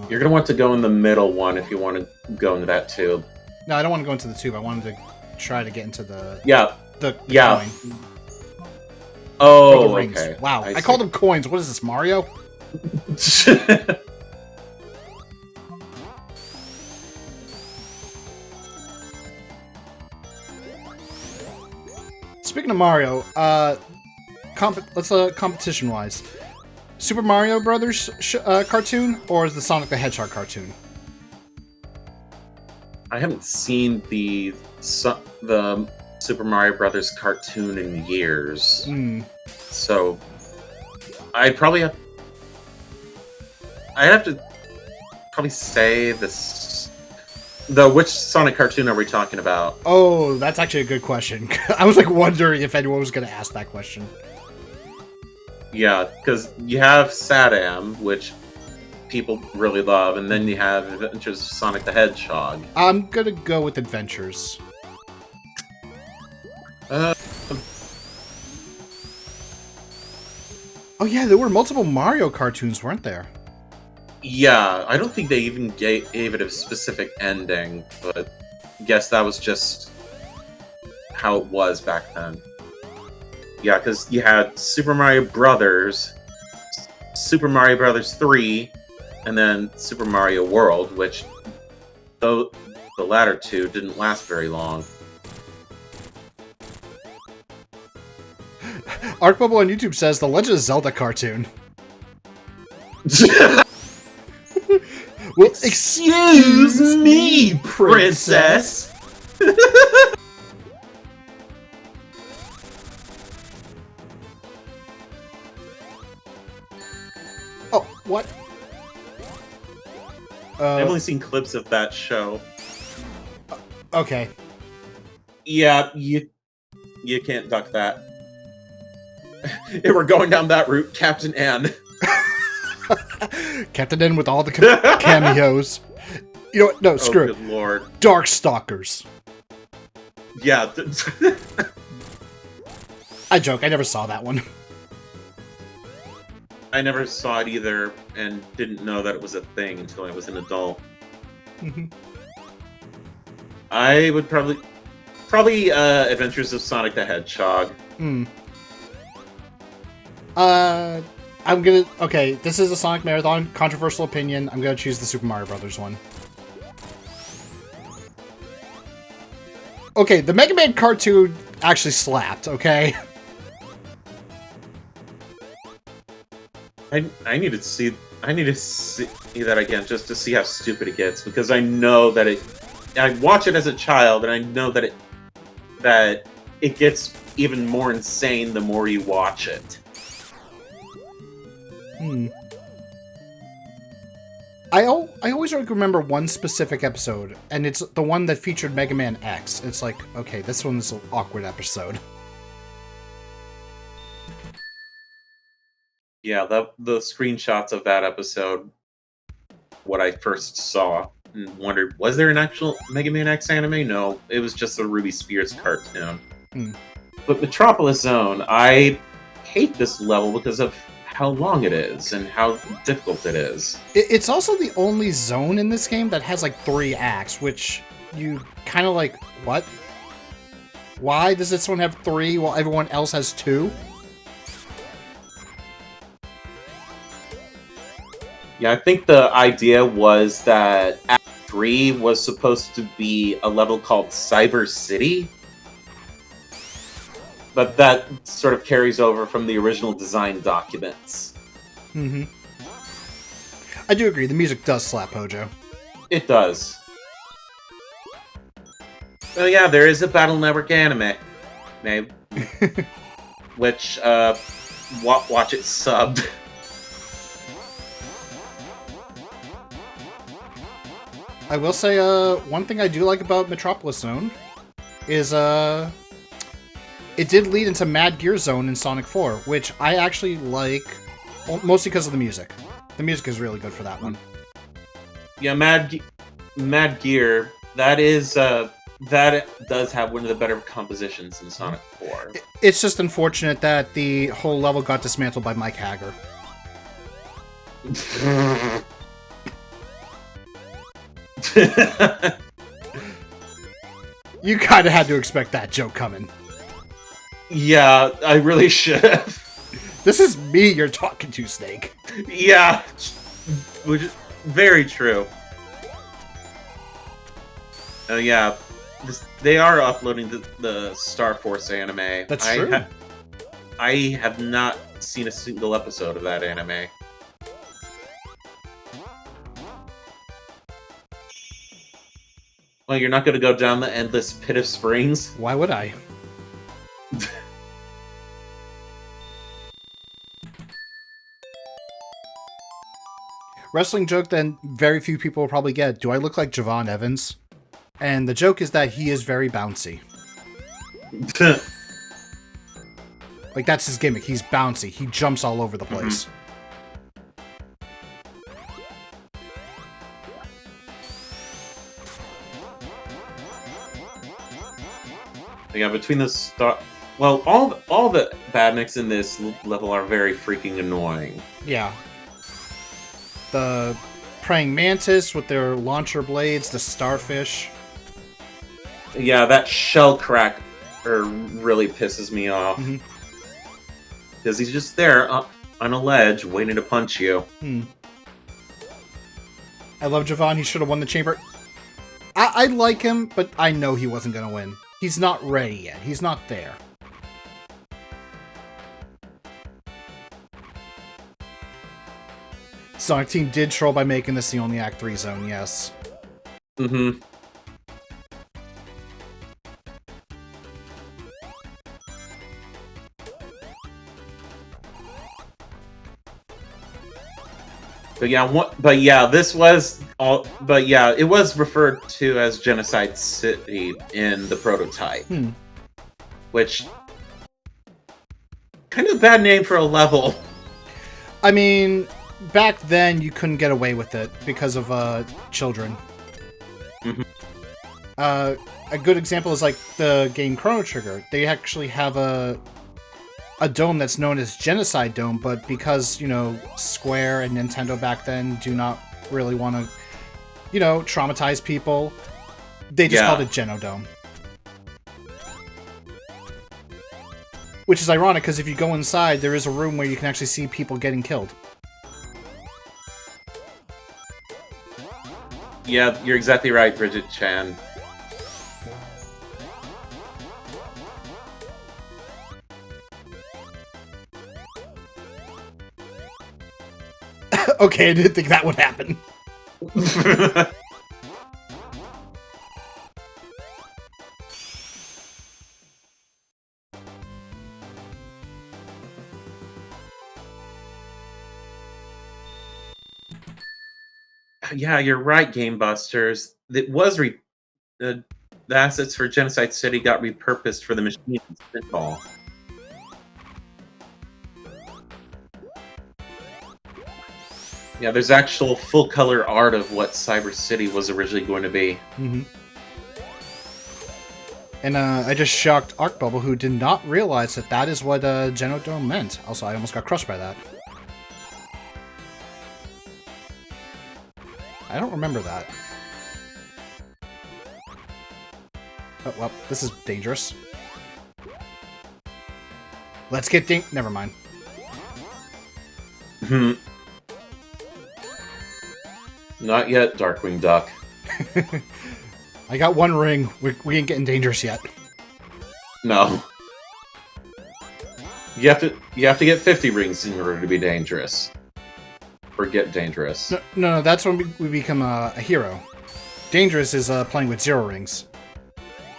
You're gonna want to go in the middle one if you want to go into that tube. No, I don't want to go into the tube. I wanted to try to get into the... Yeah. The yeah. coin. Oh, rings. okay. Wow, I called them coins. What is this, Mario? Speaking of Mario, let's competition-wise, Super Mario Brothers cartoon, or is the Sonic the Hedgehog cartoon? I haven't seen the Super Mario Brothers cartoon in years, so I'd have to probably say this. Which Sonic cartoon are we talking about? Oh, that's actually a good question. I was like wondering if anyone was going to ask that question. Yeah, because you have Sadam, which people really love, and then you have Adventures of Sonic the Hedgehog. I'm gonna go with Adventures. Oh yeah, there were multiple Mario cartoons, weren't there? Yeah, I don't think they even gave it a specific ending, but I guess that was just how it was back then. Yeah, because you had Super Mario Brothers, Super Mario Brothers 3, and then Super Mario World, which, though the latter two didn't last very long. ArcBubble on YouTube says the Legend of Zelda cartoon. Well, excuse me, princess. Oh, what? I've only seen clips of that show. Okay. Yeah, you can't duck that. If we're going down that route, Captain N. Captain N with all the cameos. You know what? No, screw it. Good lord. Darkstalkers. Yeah. I joke. I never saw that one. I never saw it either, and didn't know that it was a thing until I was an adult. I would probably Adventures of Sonic the Hedgehog. I'm gonna... Okay, this is a Sonic Marathon. Controversial opinion. I'm gonna choose the Super Mario Brothers one. Okay, the Mega Man cartoon actually slapped, okay? I need to see that again just to see how stupid it gets, because I know that I watch it as a child, and I know that it gets even more insane the more you watch it. I always remember one specific episode, and it's the one that featured Mega Man X. It's like, okay, this one's an awkward episode. Yeah, the screenshots of that episode, what I first saw, and wondered, was there an actual Mega Man X anime? No, it was just a Ruby Spears cartoon. But Metropolis Zone, I hate this level because of how long it is and how difficult it is. It's also the only zone in this game that has like 3 acts, which you kind of like, what? Why does this one have 3 while everyone else has 2? Yeah, I think the idea was that Act 3 was supposed to be a level called Cyber City, but that sort of carries over from the original design documents. Mm-hmm. I do agree, the music does slap Hojo. It does. Oh yeah, there is a Battle Network anime, maybe, which watch it subbed. I will say, one thing I do like about Metropolis Zone is, it did lead into Mad Gear Zone in Sonic 4, which I actually like, mostly because of the music. The music is really good for that one. Yeah, Mad Gear, that is, that does have one of the better compositions in Sonic 4. It's just unfortunate that the whole level got dismantled by Mike Hagger. You kind of had to expect that joke coming. Yeah, I really should have. This is me you're talking to, Snake. Yeah, which is very true. Oh yeah, they are uploading the Star Force anime. That's true. I have not seen a single episode of that anime. Well, you're not going to go down the endless pit of springs? Why would I? Wrestling joke that very few people will probably get. Do I look like Javon Evans? And the joke is that he is very bouncy. Like, that's his gimmick. He's bouncy. He jumps all over the place. Yeah, between the well, all the badniks in this level are very freaking annoying. Yeah. The praying mantis with their launcher blades, the starfish. Yeah, that shell crack really pisses me off. Because he's just there on a ledge waiting to punch you. I love Javon. He should have won the chamber. I like him, but I know he wasn't going to win. He's not ready yet. He's not there. Sonic Team did troll by making this the only Act 3 zone, yes. But yeah, it was referred to as Genocide City in the prototype. Which, kind of a bad name for a level. I mean, back then you couldn't get away with it because of children. A good example is like the game Chrono Trigger. They actually have a dome that's known as Genocide Dome, but because, you know, Square and Nintendo back then do not really want to, you know, traumatize people, they just called it Genodome. Which is ironic, because if you go inside, there is a room where you can actually see people getting killed. Yeah, you're exactly right, Bridget Chan. Okay, I didn't think that would happen. Yeah, you're right, Game Busters. It was the assets for Genocide City got repurposed for the machine and Spitball. Yeah, there's actual full-color art of what Cyber City was originally going to be. And I just shocked Arc Bubble, who did not realize that that is what Genodome meant. Also, I almost got crushed by that. I don't remember that. Oh, well, this is dangerous. Let's get never mind. Not yet, Darkwing Duck. I got one ring. We ain't getting dangerous yet. No. You have to get 50 rings in order to be dangerous. Or get dangerous. No, that's when we become a hero. Dangerous is playing with 0 rings.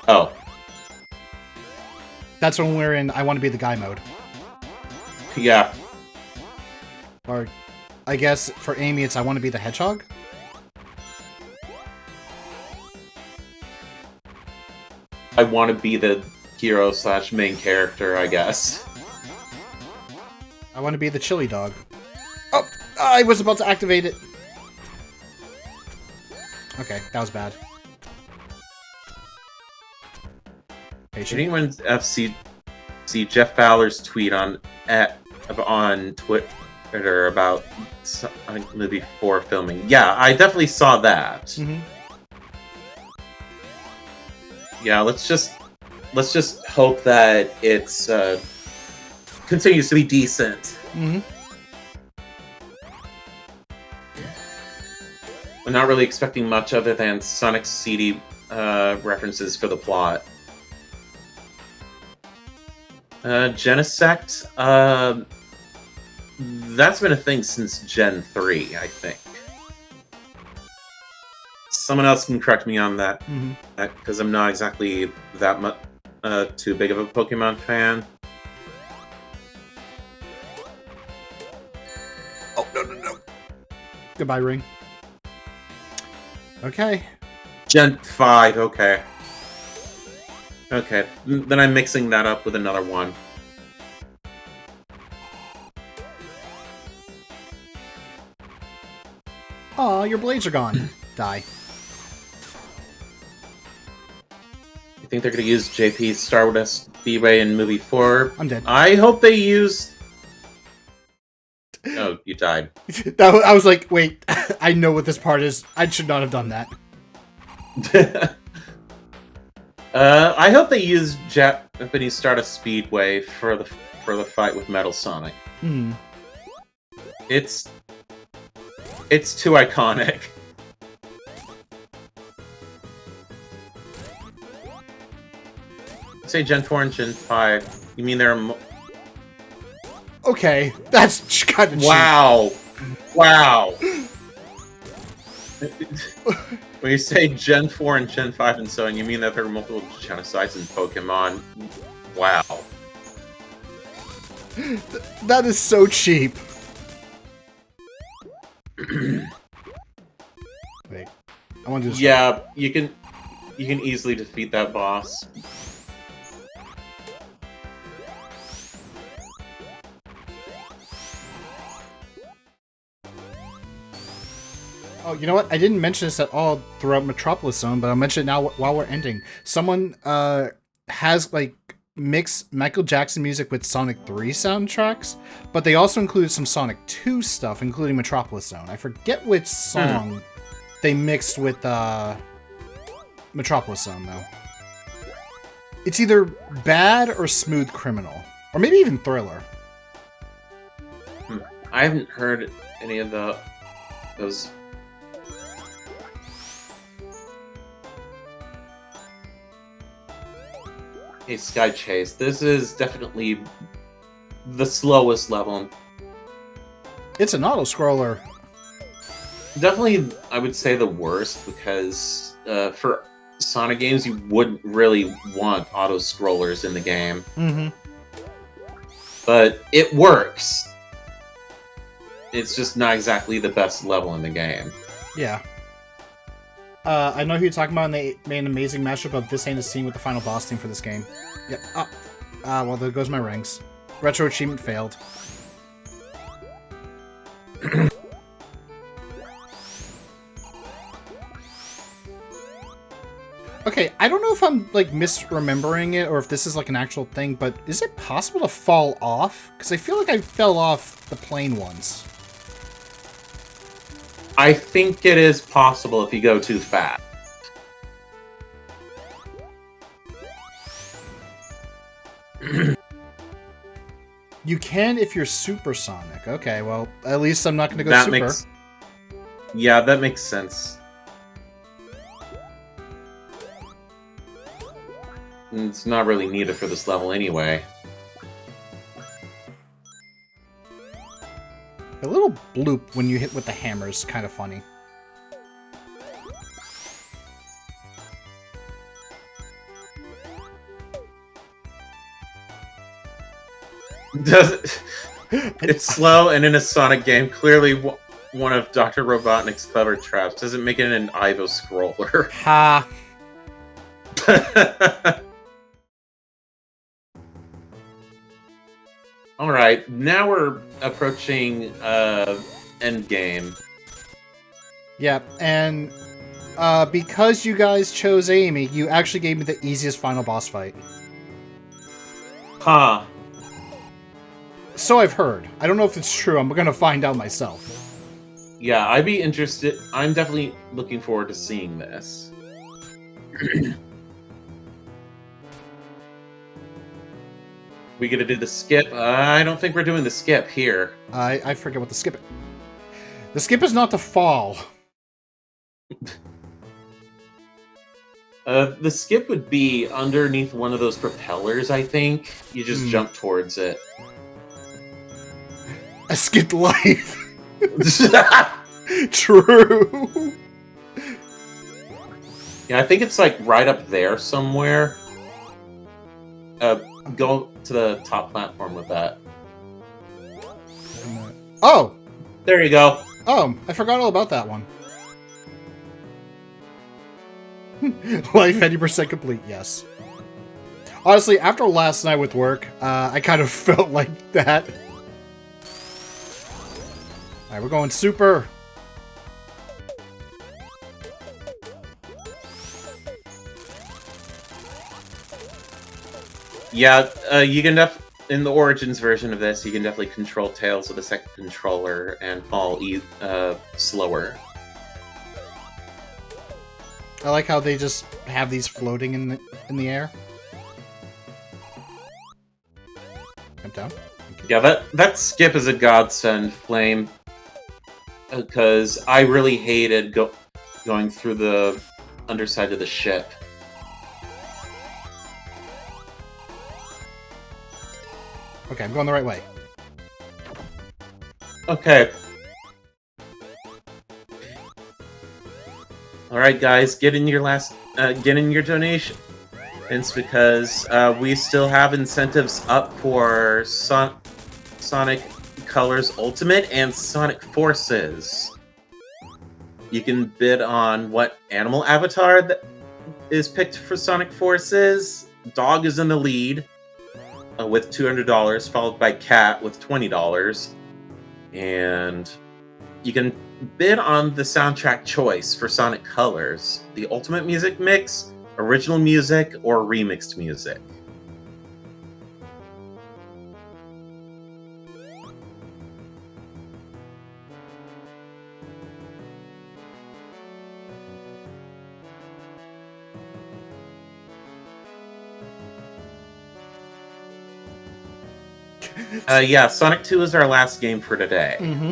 Oh. That's when we're in I want to be the guy mode. Yeah. Or, I guess, for Amy, it's I want to be the hedgehog? I want to be the hero / main character, I guess. I want to be the chili dog. Oh! I was about to activate it! Okay, that was bad. Did anyone see Jeff Fowler's tweet on Twitter about Sonic Movie 4 filming? Yeah, I definitely saw that. Mm-hmm. Yeah, let's just hope that it's continues to be decent. Mm-hmm. I'm not really expecting much other than Sonic's CD references for the plot. Genesect, that's been a thing since Gen 3, I think. Someone else can correct me on that, because I'm not exactly that much too big of a Pokemon fan. Oh, no. Goodbye, ring. Okay. Gen 5, okay. Okay, then I'm mixing that up with another one. Aw, your blades are gone. Die. You think they're gonna use JP's Stardust Speedway in movie 4? I'm dead. I hope they use... Oh, you died. I was like, wait, I know what this part is. I should not have done that. I hope they use Japanese Stardust Speedway for the fight with Metal Sonic. Hmm. It's too iconic. Say Gen 4 and Gen 5. You mean there are Okay, that's kind of cheap. Wow. When you say Gen 4 and Gen 5 and so on, you mean that there are multiple genocides in Pokemon? Wow. That is so cheap. Wait, I want to do this. Yeah, you can easily defeat that boss. Oh, you know what? I didn't mention this at all throughout Metropolis Zone, but I'll mention it now while we're ending. Someone has, like, mixed Michael Jackson music with Sonic 3 soundtracks, but they also included some Sonic 2 stuff, including Metropolis Zone. I forget which song they mixed with Metropolis Zone, though. It's either Bad or Smooth Criminal, or maybe even Thriller. I haven't heard any of those. Hey, Sky Chase, this is definitely the slowest level. It's an auto-scroller. Definitely, I would say the worst, because for Sonic games, you wouldn't really want auto-scrollers in the game. Mm-hmm. But it works. It's just not exactly the best level in the game. Yeah. I know who you're talking about, and they made an amazing mashup of this ain't a scene with the final boss theme for this game. Yep. Well, there goes my rings. Retro achievement failed. Okay, I don't know if I'm, like, misremembering it, or if this is, like, an actual thing, but is it possible to fall off? Because I feel like I fell off the plane once. I think it is possible if you go too fast. You can if you're supersonic. Okay, well, at least I'm not going to go super. Yeah, that makes sense. It's not really needed for this level anyway. A little bloop when you hit with the hammer is kind of funny. It's slow, and in a Sonic game, clearly one of Dr. Robotnik's clever traps doesn't make it an Ivo scroller. Ha! Alright, now we're approaching endgame. Yep, and because you guys chose Amy, you actually gave me the easiest final boss fight. Huh. So I've heard. I don't know if it's true. I'm gonna find out myself. Yeah, I'd be interested. I'm definitely looking forward to seeing this. We gonna do the skip? I don't think we're doing the skip here. I forget what the skip is. The skip is not to fall. The skip would be underneath one of those propellers, I think. You just jump towards it. I skipped life. True. Yeah, I think it's like right up there somewhere. Go to the top platform with that. Oh! There you go. Oh, I forgot all about that one. Life 80% complete, yes. Honestly, after last night with work, I kind of felt like that. Alright, we're going super. Yeah, you can in the Origins version of this, you can definitely control Tails with a second controller and fall slower. I like how they just have these floating in the air. Come down. Yeah, that skip is a godsend, Flame. Because I really hated going through the underside of the ship. Okay, I'm going the right way. Okay. Alright guys, get in your donation. It's because we still have incentives up for Sonic Colors Ultimate and Sonic Forces. You can bid on what animal avatar that is picked for Sonic Forces. Dog is in the lead with $200, followed by Cat with $20. And you can bid on the soundtrack choice for Sonic Colors. The Ultimate Music Mix, Original Music, or Remixed Music. Yeah, Sonic 2 is our last game for today. Mm-hmm.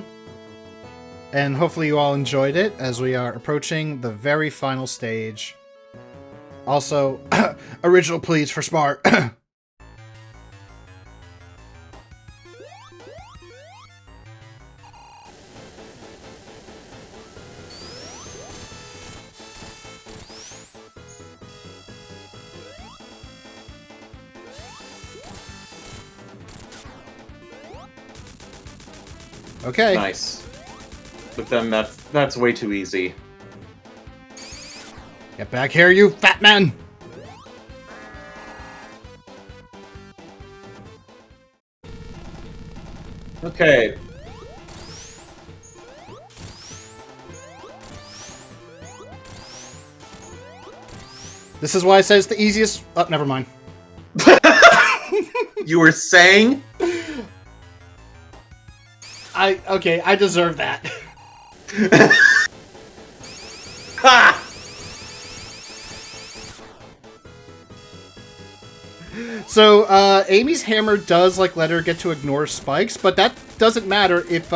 And hopefully you all enjoyed it, as we are approaching the very final stage. Also, original please for Smart. Okay. Nice. But then that's way too easy. Get back here, you fat man! Okay. This is why I said it's the easiest... Oh, never mind. You were saying? Okay, I deserve that. Ha! So, Amy's hammer does, like, let her get to ignore spikes, but that doesn't matter if,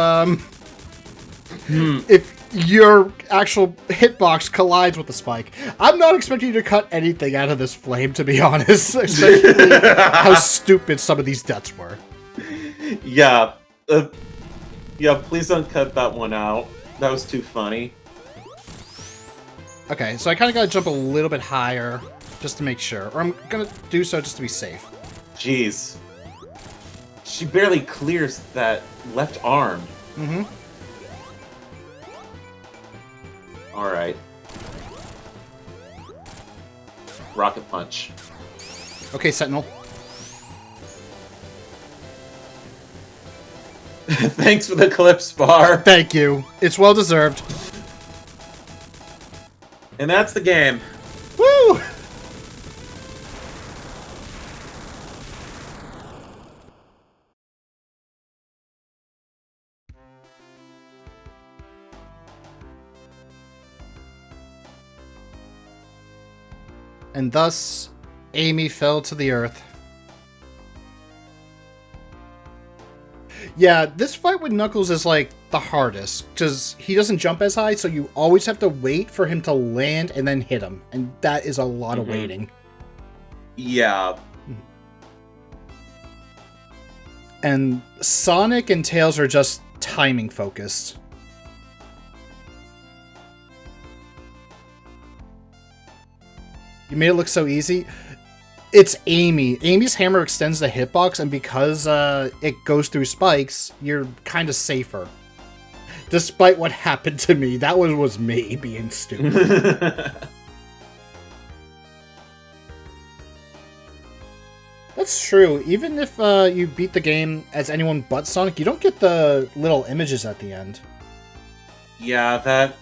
your actual hitbox collides with the spike. I'm not expecting you to cut anything out of this flame, to be honest, especially how stupid some of these deaths were. Yeah. Yeah, please don't cut that one out. That was too funny. Okay, so I kind of got to jump a little bit higher just to make sure. Or I'm going to do so just to be safe. Jeez. She barely clears that left arm. Mm-hmm. Alright. Rocket punch. Okay, Sentinel. Thanks for the clips, Bar. Thank you. It's well deserved. And that's the game. Woo! And thus, Amy fell to the earth. Yeah, this fight with Knuckles is like the hardest, because he doesn't jump as high, so you always have to wait for him to land and then hit him, and that is a lot of waiting. Yeah. And Sonic and Tails are just timing focused. You made it look so easy. It's Amy. Amy's hammer extends the hitbox, and because it goes through spikes, you're kind of safer. Despite what happened to me. That was me being stupid. That's true. Even if you beat the game as anyone but Sonic, you don't get the little images at the end. Yeah, that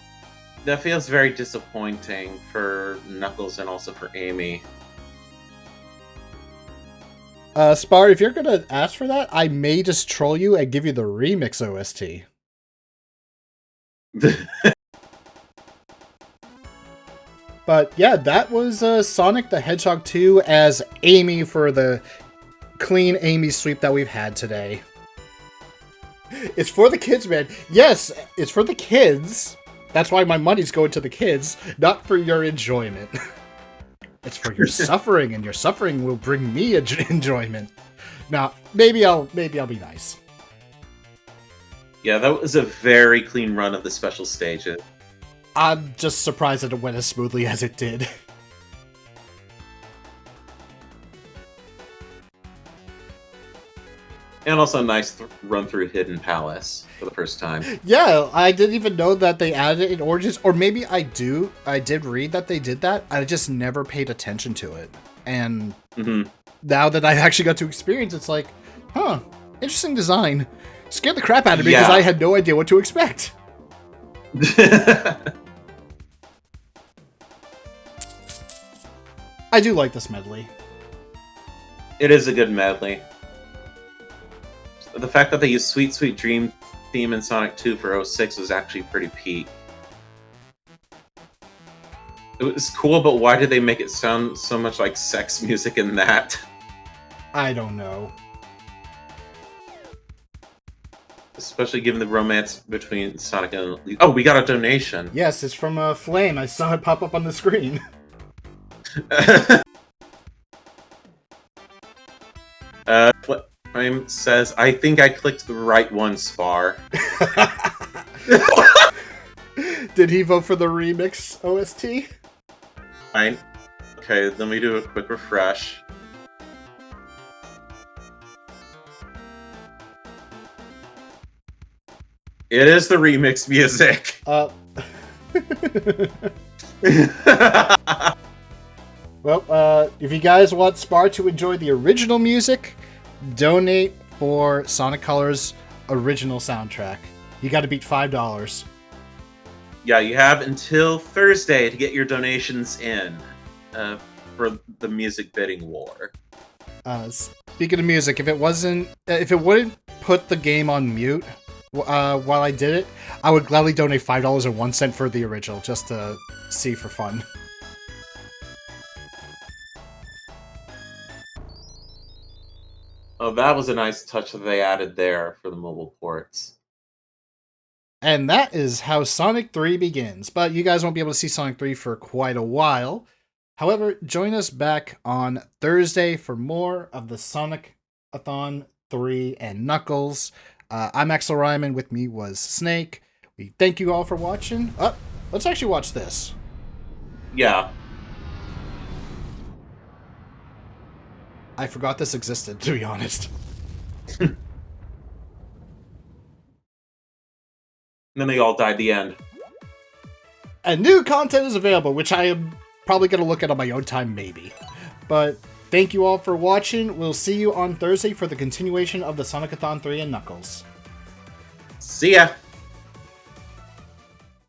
feels very disappointing for Knuckles and also for Amy. Spar, if you're gonna ask for that, I may just troll you and give you the remix OST. But yeah, that was Sonic the Hedgehog 2 as Amy for the clean Amy sweep that we've had today. It's for the kids, man. Yes, it's for the kids. That's why my money's going to the kids, not for your enjoyment. It's for your suffering, and your suffering will bring me enjoyment. Now, maybe I'll be nice. Yeah, that was a very clean run of the special stages. I'm just surprised that it went as smoothly as it did. And also a nice run through Hidden Palace for the first time. Yeah, I didn't even know that they added it in Origins, or maybe I did read that they did that. I just never paid attention to it. And now that I've actually got to experience, it's like, huh, interesting design. Scared the crap out of me because I had no idea what to expect. I do like this medley. It is a good medley. The fact that they used Sweet Sweet Dream theme in Sonic 2 for 06 was actually pretty peak. It was cool, but why did they make it sound so much like sex music in that? I don't know. Especially given the romance between Sonic and... Oh, we got a donation! Yes, it's from Flame. I saw it pop up on the screen. Flame says, I think I clicked the right one, Spar. Did he vote for the remix OST? Fine. Okay, let me do a quick refresh. It is the remix music. Well, if you guys want Spar to enjoy the original music, donate for Sonic Colors' original soundtrack. You got to beat $5. Yeah, you have until Thursday to get your donations in for the music bidding war. Speaking of music, if it wouldn't put the game on mute while I did it, I would gladly donate $5.01 for the original just to see for fun. Oh, that was a nice touch that they added there for the mobile ports. And that is how Sonic 3 begins. But you guys won't be able to see Sonic 3 for quite a while. However, join us back on Thursday for more of the Sonic-a-thon 3 and Knuckles. I'm Axel Ryman. With me was Snake. We thank you all for watching. Let's actually watch this. Yeah. I forgot this existed, to be honest. And then they all died at the end. And new content is available, which I am probably going to look at on my own time, maybe. But thank you all for watching. We'll see you on Thursday for the continuation of the Sonic-a-thon 3 and Knuckles. See ya!